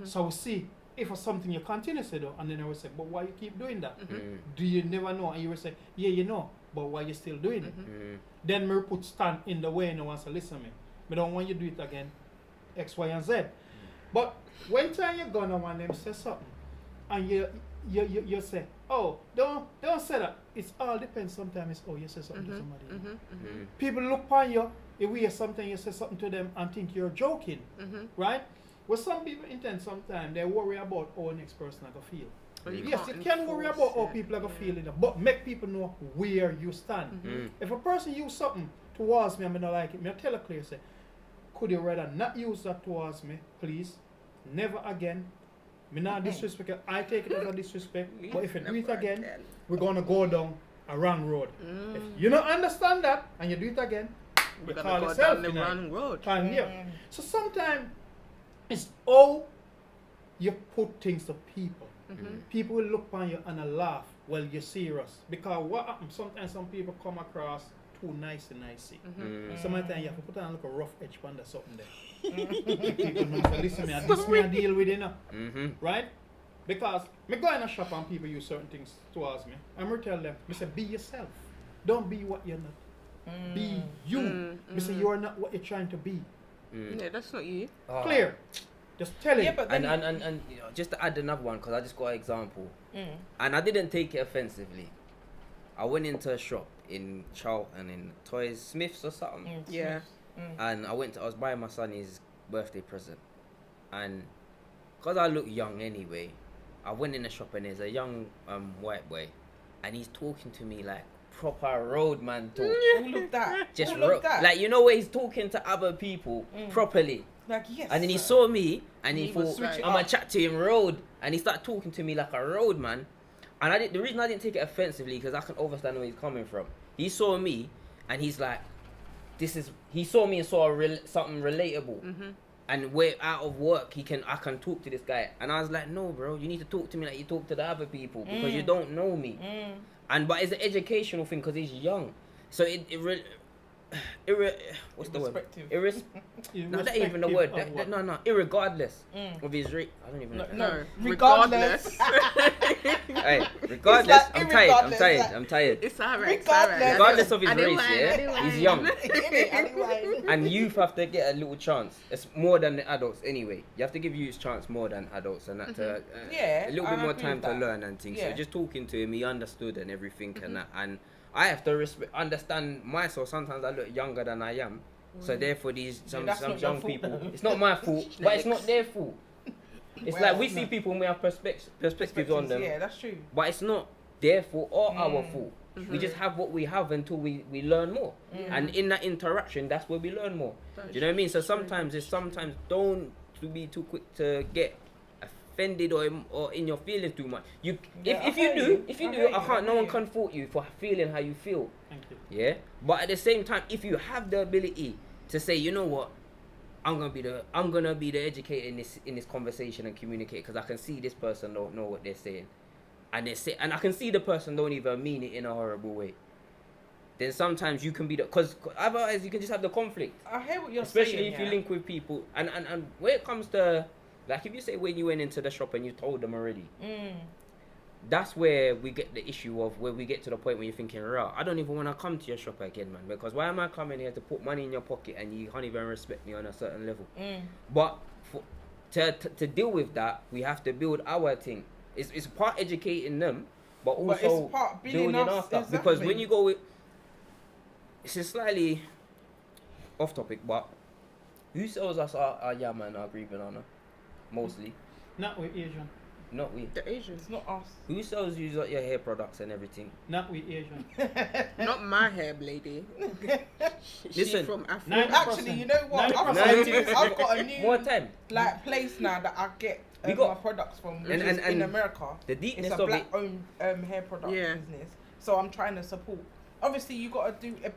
So I will see if it's something you continuously do, and then I will say, but why you keep doing that? Do you never know? And you will say, yeah, you know, but why you still doing it? Then me put stand in the way and I want to listen to me. I don't want you to do it again. X, Y, and Z. But when time you're gonna want them say something, and you say, oh, don't say that. It's all depends. Sometimes it's, oh, you say something to somebody. People look upon you, if we hear something, you say something to them and think you're joking, right? Well, some people intend sometimes they worry about how the next person are gonna feel. Yes, you can worry about how people are gonna feel in it, but make people know where you stand. If a person use something towards me and I don't like it, I tell her clear, say, could you rather not use that towards me, please? Never again. Me not disrespect it. I take it as a disrespect. But if you do it again, we're gonna go down a wrong road. If you don't understand that and you do it again, we're call gonna go yourself down the wrong road. So sometimes it's how you put things to people. People will look upon you and laugh while you're serious. Because what happens, sometimes some people come across too nicey. Sometimes you have to put on like a rough edge panda something there. People know, so listen, this me I deal with, you know. Right? Because me go in a shop and people use certain things towards me. I'm going to tell them, I say, be yourself. Don't be what you're not. Be you. Because you are not what you're trying to be. Yeah, that's not you. Clear. Just tell it. But and you know, just to add another one, because I just got an example. And I didn't take it offensively. I went into a shop in Charlton in Toys Smiths or something. Yeah. And I was buying my son his birthday present. And because I look young anyway, I went in the shop and there's a young white boy. And he's talking to me like proper roadman talk. All of that. Just all of that. like, you know, where he's talking to other people properly. Like, yes. And then he saw me and he thought, like, I'm going to chat to him road. And he started talking to me like a roadman. And the reason I didn't take it offensively, because I can understand where he's coming from. He saw me and he's like, he saw me and saw something relatable. And we're out of work, I can talk to this guy. And I was like, no, bro, you need to talk to me like you talk to the other people, because you don't know me. But it's an educational thing because he's young. So what's the word? No, that ain't even the word. Irregardless of his rate. I don't even know. No, regardless. Hey, regardless, like I'm tired. It's alright. Regardless of his race, he's young. Anyway. And youth have to get a little chance. It's more than the adults anyway. You have to give youth chance more than adults, and that to a little bit more time to learn and things. So just talking to him, he understood and everything and that. And I have to understand myself. Sometimes I look younger than I am. So therefore some young people, it's not my fault, but it's not their fault. It's like we see people and we have perspectives on them. Yeah, that's true. But it's not their fault or our fault. We just have what we have until we learn more. And in that interaction, that's where we learn more. Do you know what I mean? So sometimes don't be too quick to get offended or in your feelings too much. If you do, no one can fault you for feeling how you feel. Thank you. Yeah? But at the same time, if you have the ability to say, you know what, I'm gonna be the educator in this conversation and communicate, because I can see this person don't know what they're saying. And I can see the person don't even mean it in a horrible way. Then sometimes you can be because otherwise you can just have the conflict. I hear what you're saying. Especially if you link with people. And when it comes to, like, if you say when you went into the shop and you told them already, that's where we get the issue of where we get to the point where you're thinking, right, I don't even want to come to your shop again, man, because why am I coming here to put money in your pocket and you can't even respect me on a certain level? But to deal with that, we have to build our thing. It's part educating them, but also it's part building our stuff. Exactly. Because when you go with, it's a slightly off topic, but who sells us our yam and our green banana? Mostly. Not we Asian. Not we. The Asians. It's not us. Who sells you your hair products and everything? Not we Asian. Not my hair lady. Listen, from Africa. Actually, you know what? I've got a new more time. Like place now that I get my products from, which is in America. The deepness it's a of black-owned hair product business. So I'm trying to support. Obviously, you got to do a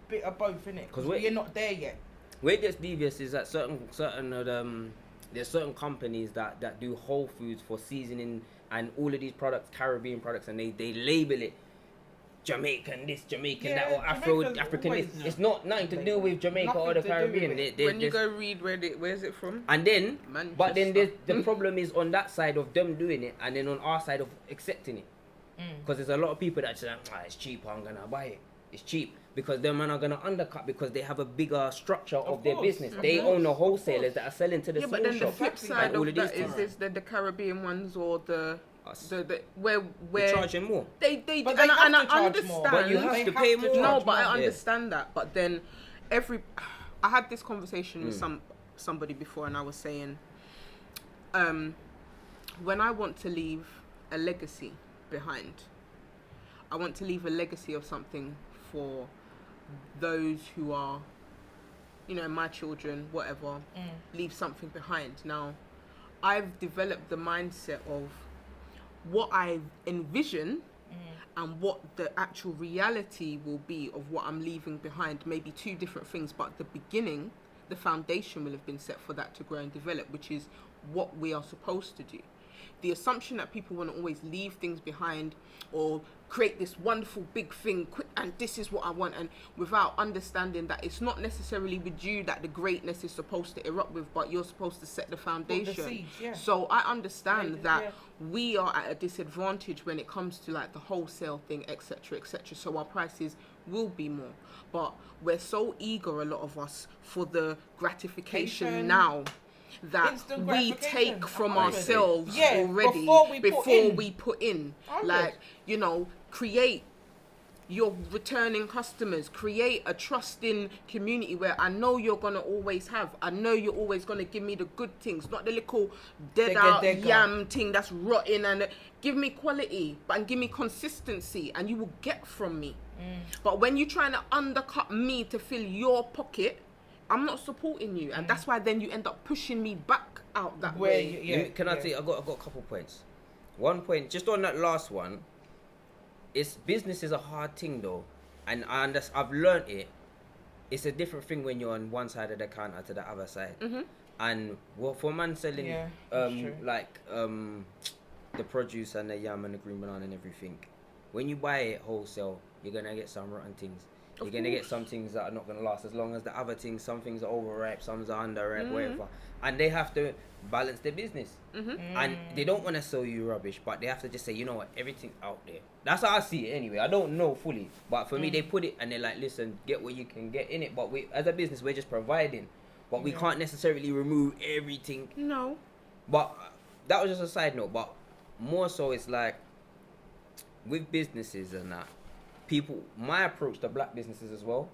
bit of both, innit? Because you're not there yet. Where it gets devious is that there's certain companies that do Whole Foods for seasoning and all of these products, Caribbean products, and they label it Jamaican this, Jamaican that, or African this. It's nothing to do with Jamaica or the Caribbean. When you go read where's it from? And then, Manchester. But then the problem is on that side of them doing it, and then on our side of accepting it. Because there's a lot of people that say, it's cheap, I'm gonna buy it. It's cheap. Because them men are gonna undercut because they have a bigger structure of their business. They own the wholesalers that are selling to the small shops. But then the flip side of that is the Caribbean ones or where they're charging more. They but and I charge understand. more. But you have to pay more. No, but I understand that. But then I had this conversation with somebody before, and I was saying, when I want to leave a legacy behind, I want to leave a legacy of something for those who are, my children, whatever, leave something behind. Now, I've developed the mindset of what I envision and what the actual reality will be of what I'm leaving behind. Maybe two different things, but the beginning, the foundation will have been set for that to grow and develop, which is what we are supposed to do. the assumption that people want to always leave things behind or create this wonderful big thing quick, and this is what I want, and without understanding that it's not necessarily with you that the greatness is supposed to erupt with, but you're supposed to set the foundation. The seeds, yeah. So I understand that we are at a disadvantage when it comes to like the wholesale thing, etc., etc. So our prices will be more, but we're so eager, a lot of us, for the gratification now that we take from ourselves already before we put in. Like, you know, create your returning customers, create a trusting community where I know you're gonna always have, I know you're always gonna give me the good things, not the little dead out yam thing that's rotting, and give me quality and give me consistency, and you will get from me. But when you're trying to undercut me to fill your pocket, I'm not supporting you, and that's why then you end up pushing me back out that way. Can I tell you, I got a couple points. One point, just on that last one, business is a hard thing though, and I've learned it. It's a different thing when you're on one side of the counter to the other side, and for man selling the produce and the yam and the green banana and everything, when you buy it wholesale, you're gonna get some rotten things. You're going to get some things that are not going to last as long as the other things. Some things are overripe, some are underripe, whatever. And they have to balance their business. And they don't want to sell you rubbish, but they have to just say, you know what, everything's out there. That's how I see it anyway. I don't know fully. But for me, they put it and they're like, listen, get what you can get in it. But we, as a business, we're just providing. But we can't necessarily remove everything. No. But that was just a side note. But more so, it's like, with businesses and that, my approach to black businesses as well,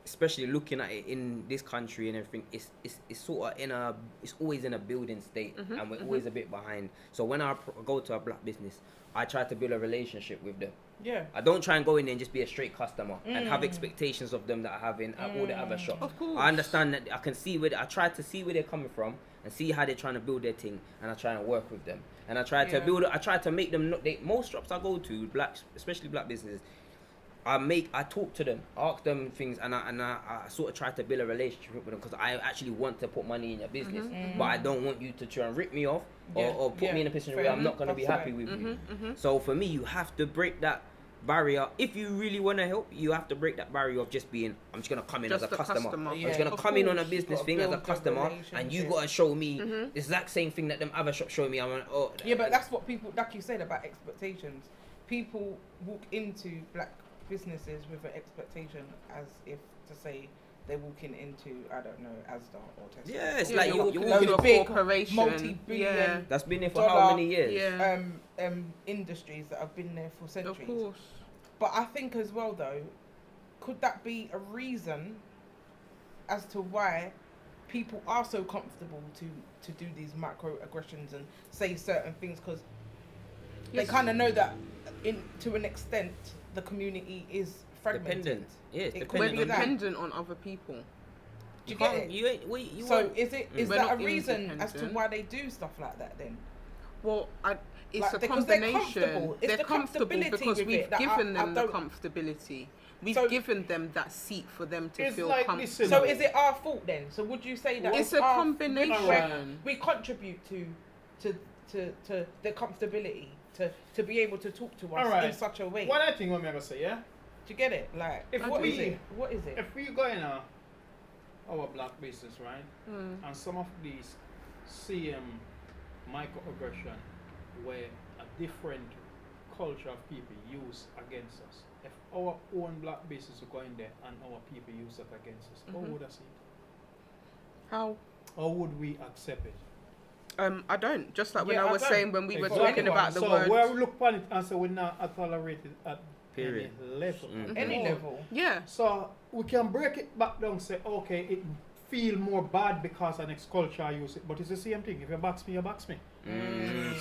especially looking at it in this country and everything, it's sort of it's always in a building state, and we're always a bit behind. So when I go to a black business, I try to build a relationship with them. Yeah. I don't try and go in there and just be a straight customer and have expectations of them that I have in all the other shops. Of course. I understand that I try to see where they're coming from and see how they're trying to build their thing, and I try and work with them. And I try to make them most shops I go to, especially black businesses, I talk to them, ask them things, and I sort of try to build a relationship with them, because I actually want to put money in your business, but I don't want you to try and rip me off or put me in a position where I'm not going to be happy with you. So for me, you have to break that barrier. If you really want to help, you have to break that barrier of just being, I'm just going to come in as a customer. I'm just going to come in on a business thing as a customer, and you got to show me the exact same thing that them other shops show me. I'm like, but that's what people, like you said about expectations. People walk into black businesses with an expectation as if to say they're walking into, I don't know, Asda or Tesco. Yeah, it's like you're walking into a big corporation, multi-billion that's been there for how many years? Industries that have been there for centuries. Of course. But I think as well though, could that be a reason as to why people are so comfortable to do these microaggressions and say certain things, because they kind of know that to an extent the community is fragmented. Dependent. Yeah, it's We're dependent on other people. Do you get it? Is that a reason as to why they do stuff like that then? Well, it's like, a combination. They're comfortable because we've given them the comfortability. We've given them that seat for them to feel comfortable. So is it our fault then? So would you say that it's a combination? We contribute to the comfortability to be able to talk to us in such a way. One other thing I'm going to say, yeah? Do you get it? Like, what is it? If we go in our black business, right? And some of these CM microaggression where a different culture of people use against us, if our own black business will go in there and our people use that against us, how would I see it? How would we accept it? I don't. Just like when I was saying when we were talking about the word. So where we look upon it and say we're not tolerated at period any level. Any level. Yeah. So we can break it back down and say, okay, it feel more bad because the next culture I use it, but it's the same thing. If you box me, you box me.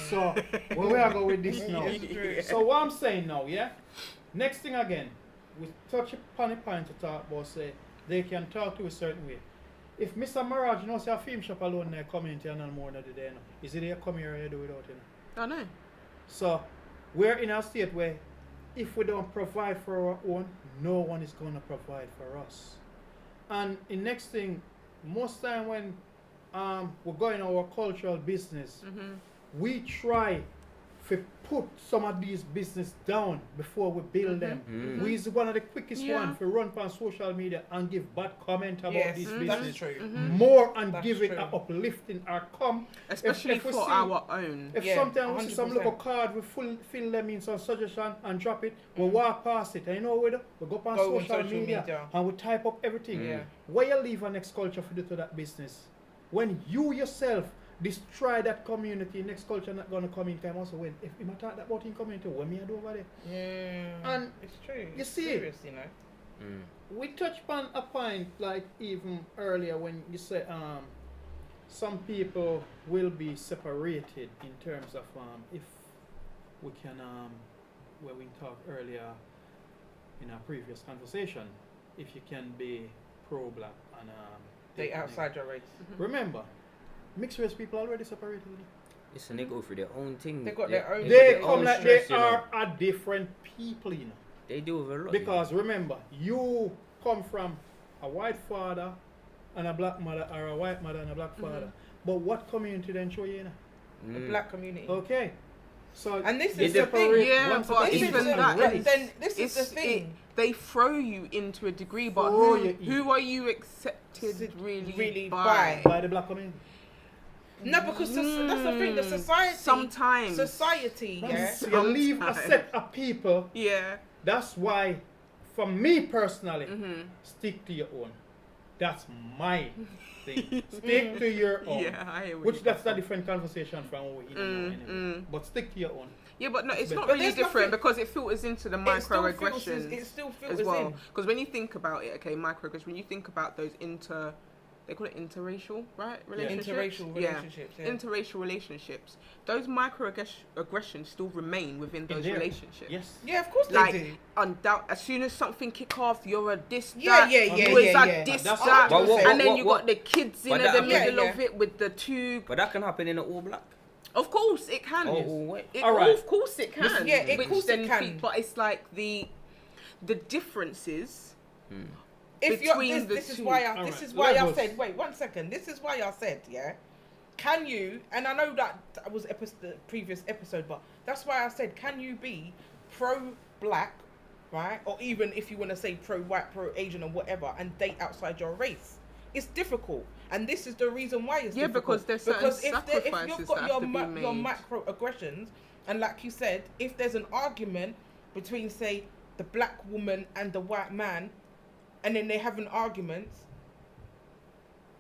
So where we are going with this now? So what I'm saying now, yeah? Next thing again, we touch upon a point to talk about, say, they can talk to a certain way. If Mr. Mirage knows a film shop alone in the community and not more than the day, is it they come here and do without him? I know. So we're in a state where if we don't provide for our own, no one is going to provide for us. And the next thing, most time when we're going our cultural business, we try to put some of these business down before we build them. We is one of the quickest one to run on social media and give bad comment about this business. That's true. More and give it an uplifting or come. Especially if for our own. If sometimes we see some little card, we fill them in some suggestion and drop it, we walk past it. And you know what? We go on social media and we type up everything. Why you leave an next culture for do to that business? When you yourself destroy that community, next culture not gonna come in time also. When if you talk about in community, when me I do over there. Yeah. And it's true. You see, serious, you know. We touched upon a point like even earlier when you say some people will be separated in terms of if we can where we talked earlier in our previous conversation, if you can be pro-black and date outside your race. Remember, mixed race people already separated. Listen, they go through their own thing. They got their own. They come like they are a different people, you know. They do with a lot. Because remember, you come from a white father and a black mother, or a white mother and a black father. But what community then show you, The black community. Okay. So and this is the thing. Yeah, but even that, then this is the thing. They throw you into a degree, but who are you accepted really by? By the black community. No, because that's the thing. The society. Sometimes. Society. Yeah. So you leave a set of people. Yeah. That's why, for me personally, stick to your own. That's my thing. Stick to your own. Yeah, I hear what which that's a different conversation from what we anyway. But stick to your own. Yeah, but no, it's not really different because it filters into the microaggressions. It still filters as well. in. Because when you think about it, okay, microaggressions. When you think about those they call it interracial, right? Relationships. Interracial relationships. Yeah. Interracial relationships. Those microaggressions still remain within those relationships. Yes. Yeah, of course they do. As soon as something kick off, you're a this, yeah, that. Yeah. This, that. And then you got the kids in the middle of it with the two. But that can happen in an all black. Of course it can. Of course it can. Yeah, of course it can. But it's like the differences. If you're this is why I said wait 1 second. This is why I said can you, and I know that was the previous episode, but that's why I said can you be pro-black, right, or even if you want to say pro-white, pro-Asian or whatever, and date outside your race? It's difficult, and this is the reason why it's difficult. Because there's certain sacrifices if you've got your made. microaggressions, and like you said, if there's an argument between say the black woman and the white man, and then they have an argument,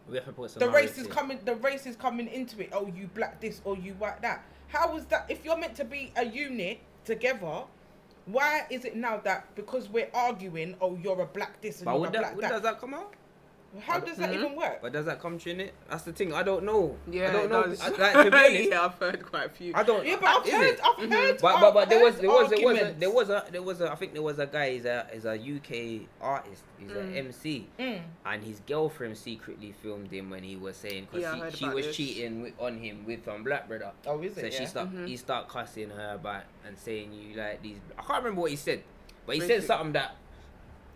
we have to put some the race is coming into it. Oh, you black this or you white that. How is that? If you're meant to be a unit together, why is it now that because we're arguing, oh, you're a black this and you're a black that? Does that come out? How does that even work? But does that come to it? That's the thing. I don't know. Yeah, I don't know. Does. To be honest, yeah, I've heard quite a few. I don't. Yeah, but I've heard. But there was I think there was a guy. He's a UK artist. He's an MC, and his girlfriend secretly filmed him when he was saying because she was cheating on him with black brother. Oh, is it? So he start cussing her about and saying you like these. I can't remember what he said, but he said something that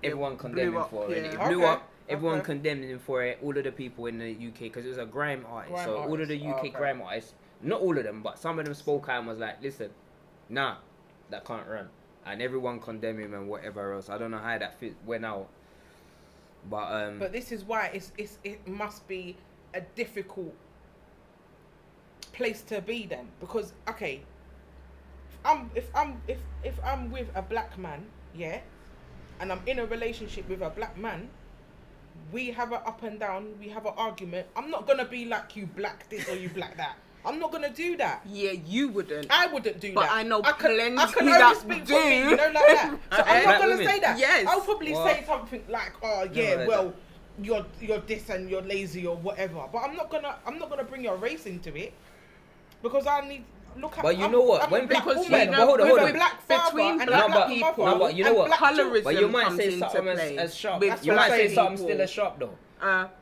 everyone condemned him for. And it blew up. Everyone condemned him for it. All of the people in the UK, because it was a grime artist. All of the UK grime artists, not all of them, but some of them spoke out and was like, "Listen, nah, that can't run." And everyone condemned him and whatever else. I don't know how that went out, but But this is why it must be a difficult place to be then, because okay, if I'm with a black man, and I'm in a relationship with a black man. We have an up and down, we have an argument. I'm not going to be like you black this or you black that. I'm not going to do that. Yeah, you wouldn't. I wouldn't do that. But I know plenty that do. Me, like that. So I'm not going to say that. Yes. I'll probably say something like, oh yeah, well, you're this and you're lazy or whatever. But I'm not gonna bring your race into it. Because I need... Look at, but you know what? When people hold on. Black between black people, no, but you know what? Colorism but you might say something as sharp. You might say something still as sharp though.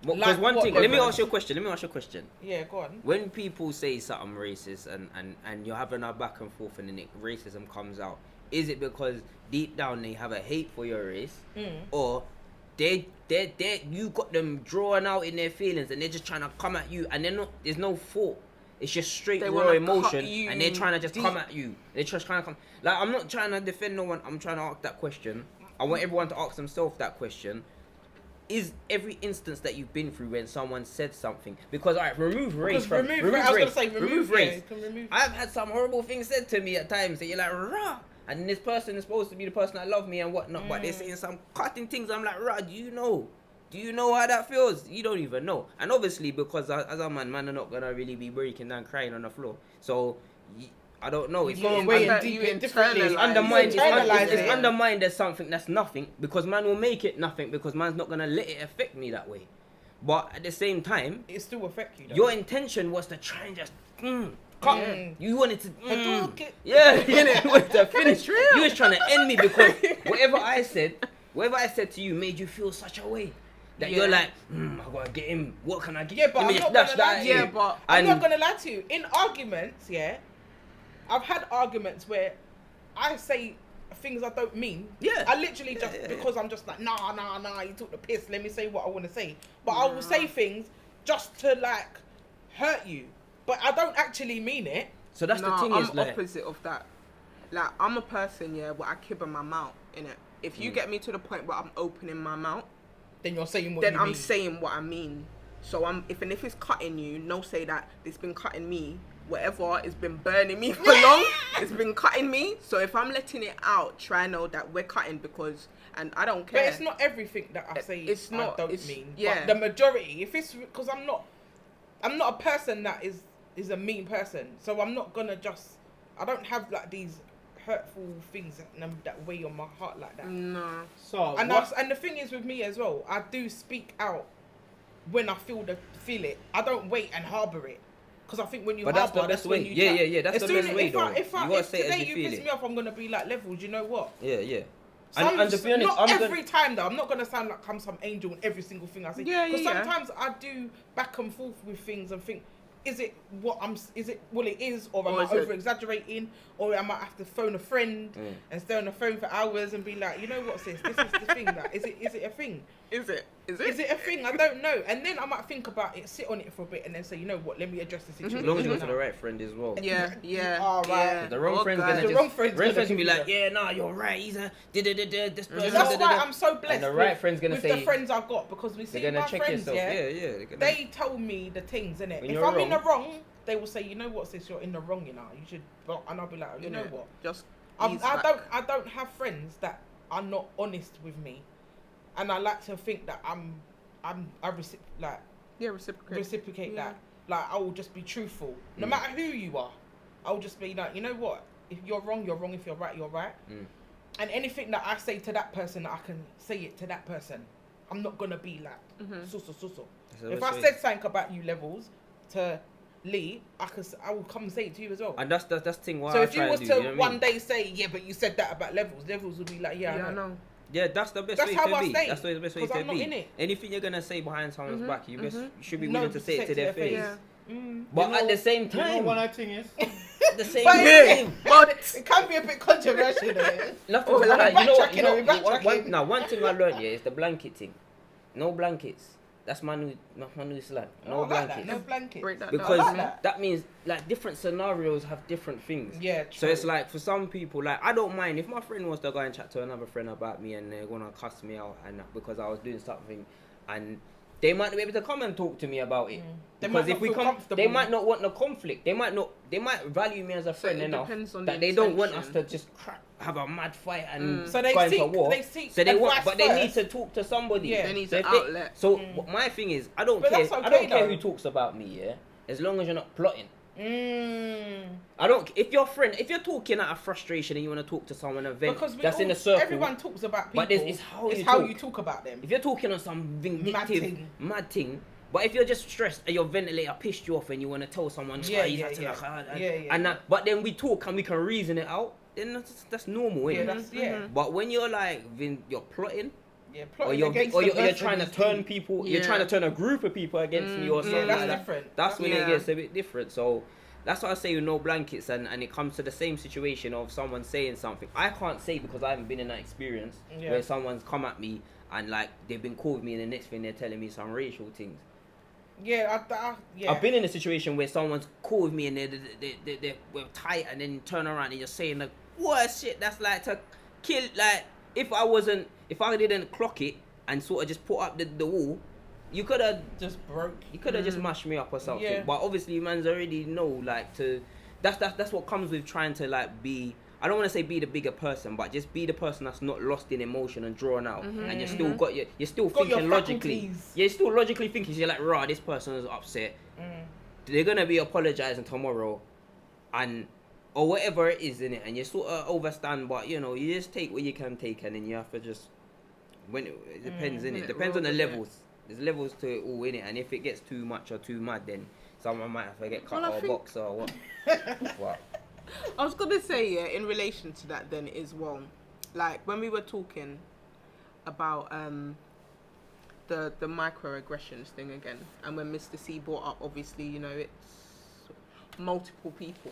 Because one thing. Let me ask you a question. Yeah, go on. When people say something racist and you're having a back and forth and then racism comes out, is it because deep down they have a hate for your race, or they you got them drawn out in their feelings and they're just trying to come at you and there's no thought It's just straight raw emotion, and they're trying to just come at you. They're just trying to come. Like, I'm not trying to defend no one. I'm trying to ask that question. I want everyone to ask themselves that question. Is every instance that you've been through when someone said something? Because, all right, remove race. Remove race. I've had some horrible things said to me at times that you're like, rah. And this person is supposed to be the person that love me and whatnot, but they're saying some cutting things. I'm like, rah, do you know? Do you know how that feels? You don't even know. And obviously, because as a man are not going to really be breaking down crying on the floor. So, I don't know. It's undermined as something that's nothing, because man will make it nothing, because man's not going to let it affect me that way. But at the same time, it still affect you, though. Your intention was to try and just you wanted to you wanted to finish. You was trying to end me, because whatever I said to you made you feel such a way. That you're like, I gotta get him. What can I get? Yeah, but I'm not gonna lie to you. In arguments, I've had arguments where I say things I don't mean. Yeah. I literally just because I'm just like, nah, you took the piss. Let me say what I want to say. But I will say things just to like hurt you, but I don't actually mean it. So that's the thing. I'm opposite of that. Like, I'm a person, where I keep in my mouth, innit? If you get me to the point where I'm opening my mouth, then you're saying what you mean. Then I'm saying what I mean. So if it's cutting you, no, say that it's been cutting me. Whatever, it's been burning me for long. It's been cutting me. So if I'm letting it out, try know that we're cutting, because, and I don't care. But it's not everything that I say. It's not. I don't mean. Yeah. But the majority, if it's because I'm not a person that is a mean person. So I'm not gonna just. I don't have like these hurtful things that weigh on my heart like that. No. So and the thing is with me as well, I do speak out when I feel it. I don't wait and harbour it, because I think when you that's the best way. That's the best way though. If today you piss me off, I'm gonna be like, Levels, you know what? Yeah. And to be honest, not every time though. I'm not gonna sound like I'm some angel in every single thing I say. Because sometimes I do back and forth with things and think, is it what it is, or am I over exaggerating, or I might have to phone a friend and stay on the phone for hours and be like, you know what, sis, this is the thing. That is it a thing? Is it a thing? I don't know. And then I might think about it, sit on it for a bit, and then say, you know what, let me address the situation. As long as you go to the right friend as well. Yeah. All right. The wrong friend's gonna be like, yeah, nah, you're right. He's a this person. That's why I'm so blessed. And the right friend's gonna say, the friends I've got, because we see my friends. They tell me the things, innit? If I'm in the wrong, they will say, you know what, sis, you're in the wrong, you know. You should, and I'll be like, you know what? Just I don't have friends that are not honest with me, and I like to think that I reciprocate that. Like, I will just be truthful, no matter who you are. I'll just be like, you know what? If you're wrong, you're wrong. If you're right, you're right. And anything that I say to that person, I can say it to that person. I'm not gonna be like so. If I said something about you, Levels, to Lee, I will come and say it to you as well. And that's the thing. So if you was to one day say, yeah, but you said that about Levels will be like, yeah, I know. Yeah, that's the best way to be. That's the best way to I'm not in be. it. Anything you're gonna say behind someone's back, you should be willing to say it to their face. Yeah. But at the same time, you know what I think is? At the same time, but it can be a bit controversial. Nothing to lie. You know, one thing I learned is the blanket thing. No blankets. That's my new slang. No blankets. No blankets. Because that means like different scenarios have different things. Yeah, true. So it's like for some people, like I don't mind if my friend wants to go and chat to another friend about me and they're gonna cuss me out and because I was doing something, and they might not be able to come and talk to me about it. Because if we come, they might not want the conflict. They might value me as a friend enough that they don't want us to just have a mad fight and so they go seek, into war. They need to talk to somebody. Yeah. They need to outlet. My thing is, I don't care. I don't care who talks about me. Yeah, as long as you're not plotting. I don't. If you're talking out of frustration and you want to talk to someone, a vent, that's in a circle. Everyone talks about people. But it's how you talk about them. If you're talking on some vindictive, mad thing. But if you're just stressed and your ventilator pissed you off and you want to tell someone, but then we talk and we can reason it out, then that's normal, innit? But when you're like, you're plotting, or you're trying to turn people, you're trying to turn a group of people against me or something like that. Different. That's when it gets a bit different. So that's what I say with no blankets, and it comes to the same situation of someone saying something. I can't say because I haven't been in that experience where someone's come at me and like they've been cool with me and the next thing they're telling me some racial things. Yeah, yeah. I've been in a situation where someone's cool with me and they were tight and then turn around and you're saying the worst shit that's like to kill. Like, if I didn't clock it and sort of just put up the wall, you could have just broke. You could have just mashed me up or something. Yeah. But obviously, man's already know like to. That's what comes with trying to like be. I don't want to say be the bigger person, but just be the person that's not lost in emotion and drawn out, and you're still you're still thinking logically. You're still logically thinking. You're like, rah, this person is upset. They're gonna be apologizing tomorrow, or whatever it is in it, and you sort of overstand. But you know, you just take what you can take, and then you have to just it depends in it. Depends on the levels. There's levels to it all in it, and if it gets too much or too mad, then someone might have to get cut or box or what. What? I was gonna say, yeah, in relation to that then as well, like when we were talking about the microaggressions thing again, and when Mr. C brought up, obviously, you know, it's multiple people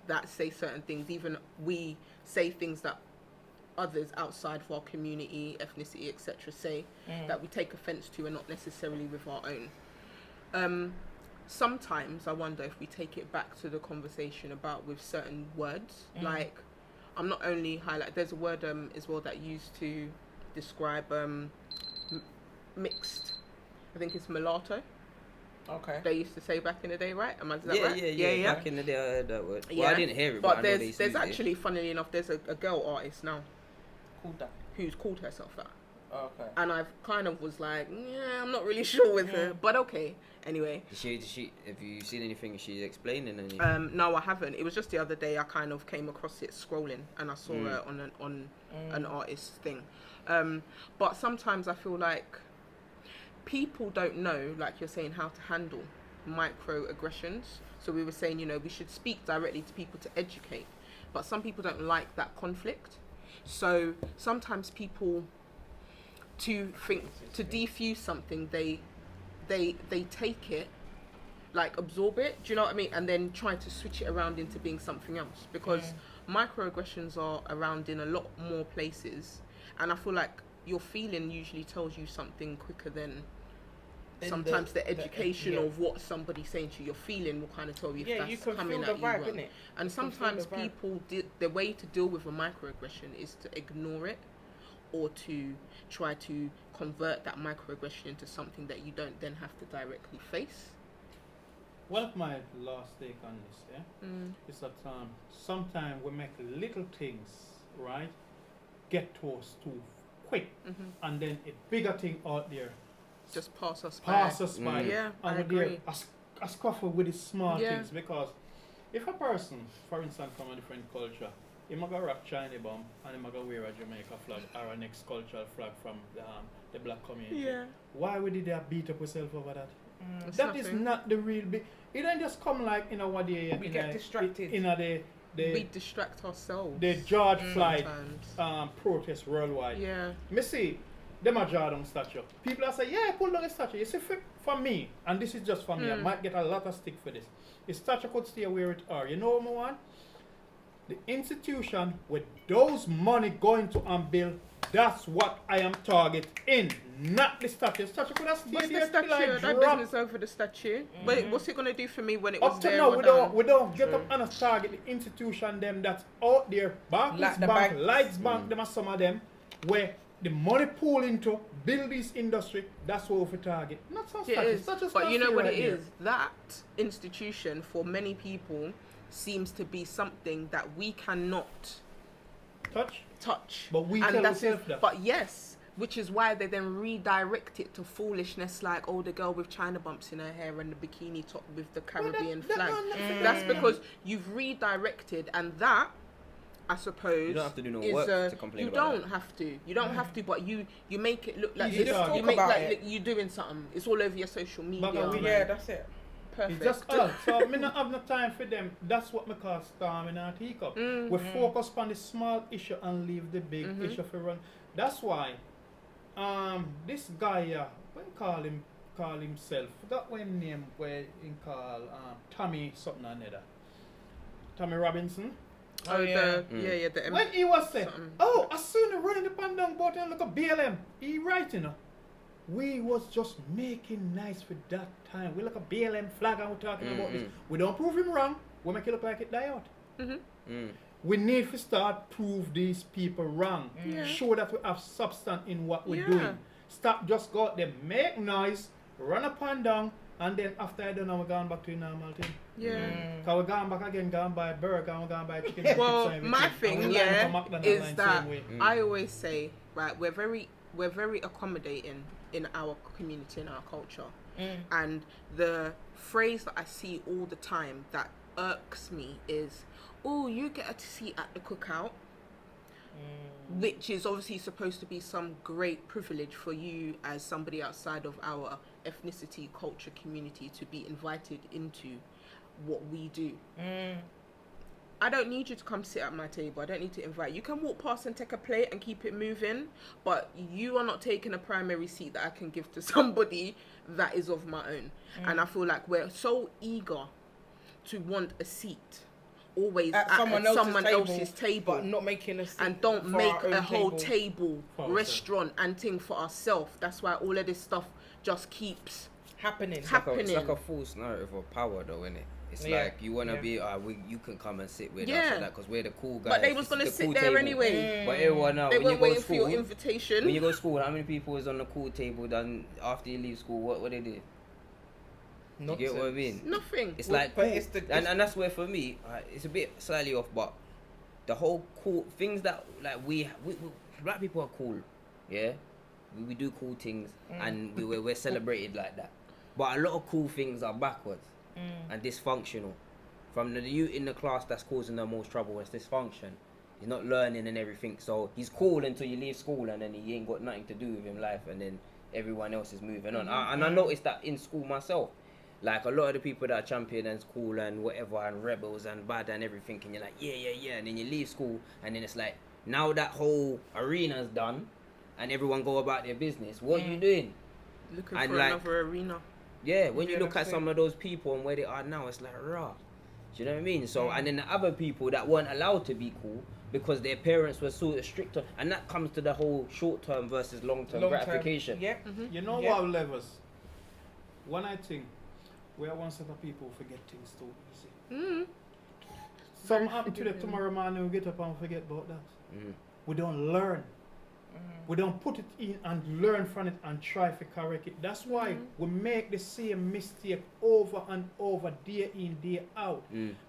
that say certain things. Even we say things that others outside of our community, ethnicity, etc. say that we take offence to, and not necessarily with our own. Sometimes I wonder if we take it back to the conversation about with certain words, like I'm not only there's a word as well that used to describe mixed, I think it's mulatto. Okay. They used to say back in the day, right? Is that Yeah, right? yeah. Back in the day, I heard that word. Well, I didn't hear it, but I know there's actually, funnily enough, there's a girl artist now called that, who's called herself that. Okay. And I've kind of was like, yeah, I'm not really sure with her, but okay. Anyway. Did she? Have you seen anything she's explaining anything? No, I haven't. It was just the other day I kind of came across it scrolling, and I saw her on an artist thing. But sometimes I feel like people don't know, like you're saying, how to handle microaggressions. So we were saying, you know, we should speak directly to people to educate, but some people don't like that conflict. So sometimes people, to defuse something, they take it, like absorb it, do you know what I mean, and then try to switch it around into being something else, because microaggressions are around in a lot more places, and I feel like your feeling usually tells you something quicker than sometimes the education of what somebody's saying to you. Your feeling will kind of tell you if that's you can coming feel at the you vibe, wrong. innit? And sometimes people, the way to deal with a microaggression is to ignore it, or to try to convert that microaggression into something that you don't then have to directly face. One of my last take on this, is that sometimes we make little things, right, get to us too quick, and then a bigger thing out there just pass us by. Yeah, and I agree. A scuffle with the small things, because if a person, for instance, from a different culture, he might go rock China bomb and he might go wear a Jamaica flag or a next cultural flag from the black community. Yeah. Why would they beat up yourself over that? That is not the real big. It don't just come like what they we get distracted. We distract ourselves. The George Floyd protest worldwide. Yeah. Me see them a draw down statue. People are saying, yeah, pull down a statue. You see, for me, and this is just for me, I might get a lot of stick for this. The statue could stay where it are. You know what I want? The institution with those money going to and build, that's what I am targeting, not the statue. The statue could have stayed there till I drop. That business over the statue. But what's it going to do for me when it was there? Up to now, we don't get up and target the institution them that's out there. Barclays Bank, Lights Bank, them are some of them, where the money pool into build this industry, that's what we target. Not some statues. But you know what it is? That institution, for many people, seems to be something that we cannot touch. But we tell ourselves that. But yes, which is why they then redirect it to foolishness, like, oh, the girl with China bumps in her hair and the bikini top with the Caribbean flag. That's because you've redirected, and that, I suppose, you don't have to do no work to complain about it. You don't have to, but you make it look like you make like you're doing something. It's all over your social media. Yeah, that's it. Perfect. It's just us. So me not have no time for them. That's what me call storming and teacup. We focus on the small issue and leave the big issue for run. That's why this guy what you call himself, forgot what his name, where he call Tommy something or another. Tommy Robinson. Oh yeah. The when he was saying, as soon as running the pan down boat and look at BLM, he right, you know. we was just making nice for that time. We like a BLM flag and we're talking about this. We don't prove him wrong. We make it look like it die out. We need to start prove these people wrong. Show that we have substance in what we're doing. Stop just go out there, make noise, run up and down, and then after I done, we're going back to the normal thing. Because we're going back again, going buy burger, and we're going buy chicken. Well, my thing, is that I always say, right, we're very accommodating in our community, in our culture. And the phrase that I see all the time that irks me is, oh, you get a seat at the cookout, which is obviously supposed to be some great privilege for you as somebody outside of our ethnicity, culture, community to be invited into what we do. I don't need you to come sit at my table. I don't need to invite you. You can walk past and take a plate and keep it moving, but you are not taking a primary seat that I can give to somebody that is of my own. And I feel like we're so eager to want a seat always at someone else's table, but not making a seat, and don't make a whole table restaurant and thing for ourselves. That's why all of this stuff just keeps happening. It's like a false narrative of power, though, isn't it? It's like you want to be, you can come and sit with us because we're the cool guys. But they was going to sit there anyway. But everyone now, they when you weren't go to waiting school, for your invitation. When you go to school, how many people is on the cool table then after you leave school? What they do? You get what I mean? Nothing. It's like, cool. And that's where for me, it's a bit slightly off, but the whole cool things that like we black people are cool, yeah. We do cool things and we're celebrated like that. But a lot of cool things are backwards and dysfunctional. From the youth in the class that's causing the most trouble, it's dysfunction. He's not learning and everything, so he's cool until you leave school and then he ain't got nothing to do with him life, and then everyone else is moving on. And I noticed that in school myself. Like a lot of the people that are champion and school and whatever and rebels and bad and everything, and you're like, yeah, and then you leave school and then it's like, now that whole arena's done and everyone go about their business, what are you doing? Looking for another arena. Yeah, when you look at some of those people and where they are now, it's like, rah. Do you know what I mean? So, and then the other people that weren't allowed to be cool because their parents were sort of stricter, and that comes to the whole short-term versus long-term gratification. You know what, levels? When I think, we are one set of people who forget things too easy. Something happen to them tomorrow morning, we get up and forget about that. We don't learn. We don't put it in and learn from it and try to correct it. That's why we make the same mistake over and over, day in, day out.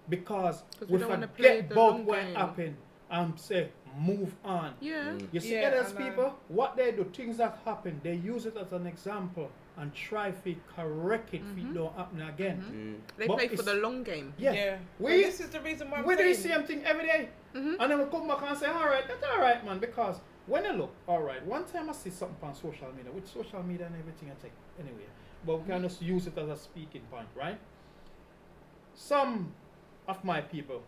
Because we forget about what happened and say, move on. You see those people, what they do, things that happen, they use it as an example and try to correct it if it don't happen again. They play for the long game. This is the reason why we do the same thing every day. And then we come back and say, alright, that's alright, man, because when I look, alright, one time I see something on social media, with social media and everything I take anyway, but we can just use it as a speaking point, right? Some of my people,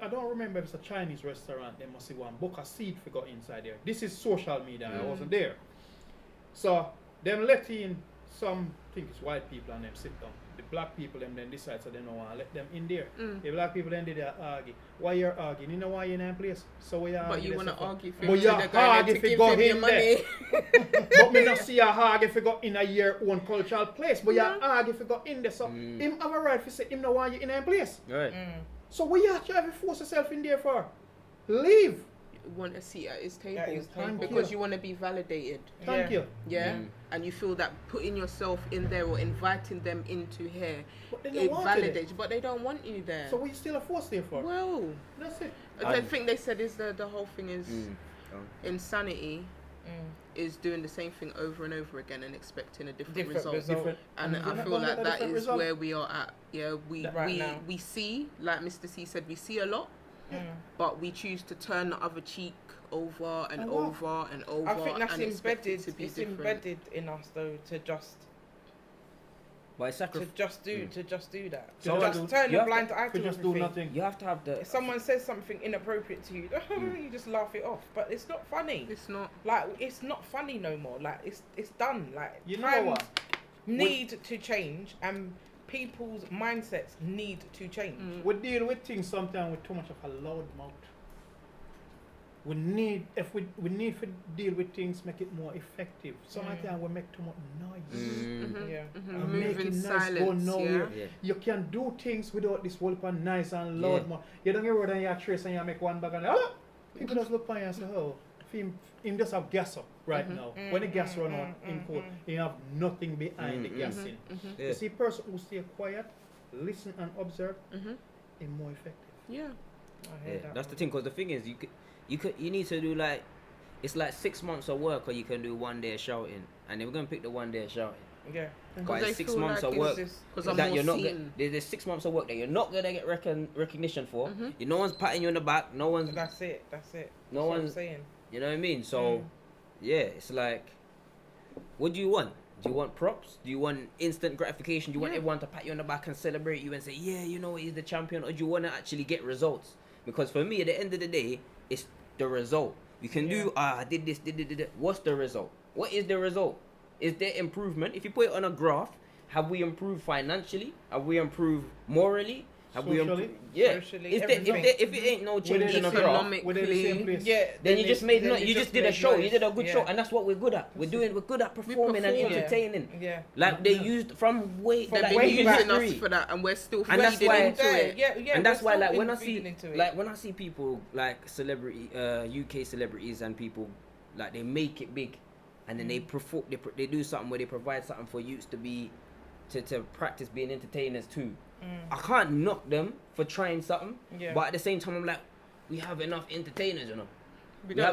I don't remember if it's a Chinese restaurant, they must see one book a seed for go inside there. This is social media, I wasn't there. So, them let in some, I think it's white people and them sit down. The black people them then decide so they don't want to let them in there. The black people then they argue. Why you're arguing? You know why you're in that place? So we are. But you want to argue for but you're argue if you go in there. But me not see a argue if you go in a your own cultural place. But you're argue if you go in there. So him have a right to say him know why you in that place. Right. So what you try to force yourself in there for? Leave. Want a seat at his table because you want to be validated. Thank you. And you feel that putting yourself in there or inviting them into here, it validates, but they don't want you there. So what you still a force there for? Well, that's it. I think they said is the whole thing is insanity is doing the same thing over and over again and expecting a different result. And I feel like that is where we are at. Yeah, we see, like Mr. C said, we see a lot. But we choose to turn the other cheek over and over and over. I think that's embedded. It's embedded in us though to just. To just do that. So just turn the blind eye to everything. Do nothing. You have to have the. If someone says something inappropriate to you, you just laugh it off. But it's not funny. It's not. Like it's not funny no more. Like it's done. Like you know what? Need to change and. People's mindsets need to change. We deal with things sometimes with too much of a loud mouth. we need to deal with things, make it more effective. Sometimes we make too much noise. And Moving making silence, noise go nowhere. Yeah. You can do things without this whole pan nice and loud. Yeah. You don't get rid of your trace and you make one bag and people just look on you and say, oh, him just have gas up right now. When the gas run out in court, you have nothing behind the gassing. Yeah. You see, person who stay quiet, listen and observe, is more effective. Yeah. That's the thing, because the thing is, you need to do like, it's like 6 months of work, or you can do 1 day of shouting, and then we're gonna pick the 1 day of shouting. Yeah. But it's 6 months of work that you're not. There's 6 months of work that you're not gonna get recognition for. No one's patting you on the back. No one's. That's it. No one's saying. You know what I mean? So, yeah, it's like, what do you want? Do you want props? Do you want instant gratification? Do you want everyone to pat you on the back and celebrate you and say, yeah, you know, he's the champion? Or do you want to actually get results? Because for me, at the end of the day, it's the result. You can do, I did this, did. What's the result? What is the result? Is there improvement? If you put it on a graph, have we improved financially? Have we improved morally? Have socially? We improved? Yeah. Socially, if it ain't no change in a graph, then you just made you just did a show. You did a good show, and that's what we're good at. We're good at performing and entertaining. Yeah. Like they used from way. They've been using us for that, and we're still feeding into it. Yeah. And that's why, like, when I see people like celebrity, UK celebrities and people, like, they make it big, and then they perform. They do something where they provide something for youths to practice being entertainers too. I can't knock them for trying something, but at the same time, I'm like, we have enough entertainers, you know. We need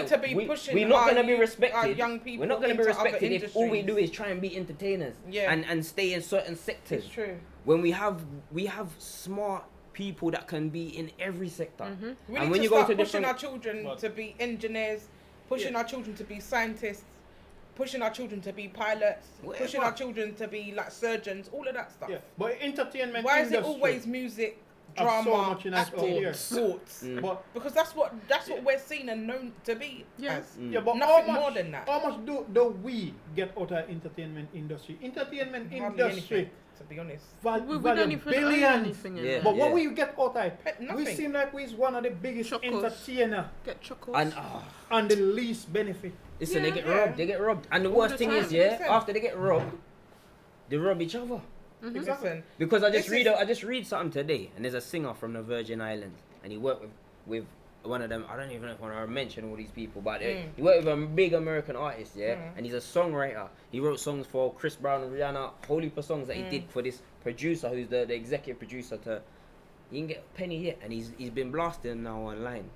to be pushing. We're not gonna be respected. Young people. We're not gonna be respected if all we do is try and be entertainers. And stay in certain sectors. It's true. When we have smart people that can be in every sector. We need to start pushing our children to be engineers, pushing our children to be scientists, pushing our children to be pilots, pushing our children to be like surgeons, all of that stuff. Yeah, but entertainment. Why is it always music, drama, sports? But because that's what we're seen and known to be. As. Yeah, but nothing more than that. How much do we get out of entertainment industry? Entertainment industry. Anything, to be honest, we don't even billions. But what will you get out of it? Nothing. We seem like we're one of the biggest entertainer. Get chuckles. And the least benefit. Listen, they get robbed. They get robbed. And the worst thing is, after they get robbed, they rob each other. Exactly. Because I just read something today, and there's a singer from the Virgin Islands, and he worked with one of them. I don't even know if I want to mention all these people, but he worked with a big American artist, and he's a songwriter. He wrote songs for Chris Brown and Rihanna, whole heap of songs that he did for this producer, who's the executive producer to. He didn't get a penny yet, and he's been blasting now online.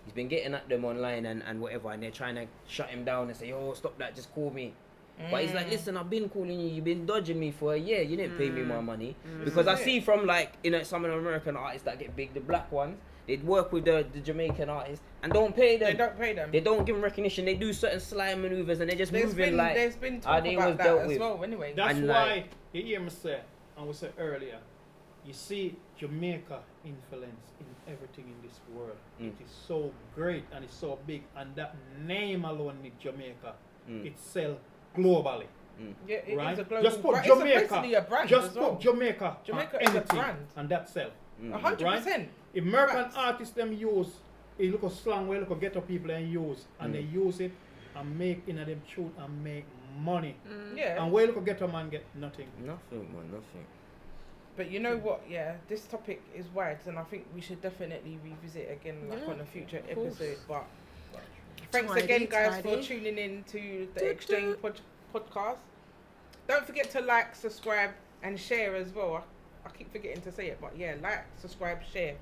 He's been getting at them online and whatever, and they're trying to shut him down and say, "Oh, stop that! Just call me." But he's like, "Listen, I've been calling you. You've been dodging me for a year. You didn't pay me my money because I see from, like, you know, some of the American artists that get big, the black ones, they'd work with the Jamaican artists and don't pay them. They don't pay them. They don't give them recognition. They do certain sly maneuvers and they just moving like. There's been talk about that as well. Anyway, that's why you hear me say, and we said earlier, you see Jamaica influence in everything in this world. It is so great and it's so big, and that name alone in Jamaica itself globally. Yeah, it right? is a global just put brand. Jamaica. It's a brand just as well. put Jamaica. Jamaica is a brand, and that's self. 100%. American artists them use a look of slang where look of ghetto people and use, and they use it and make in them tune and make money. Yeah. And where look of ghetto man get nothing. Nothing, man, nothing. But you know what? Yeah, this topic is wide, and I think we should definitely revisit again, like on a future episode. But thanks again, guys, for tuning in to the Exchange podcast. Don't forget to like, subscribe, and share as well. I keep forgetting to say it, but yeah, like, subscribe, share,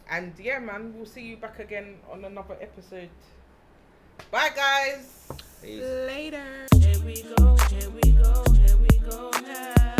and yeah, man, we'll see you back again on another episode. Bye, guys. Peace. Later. Here we go. Here we go. Here we go now.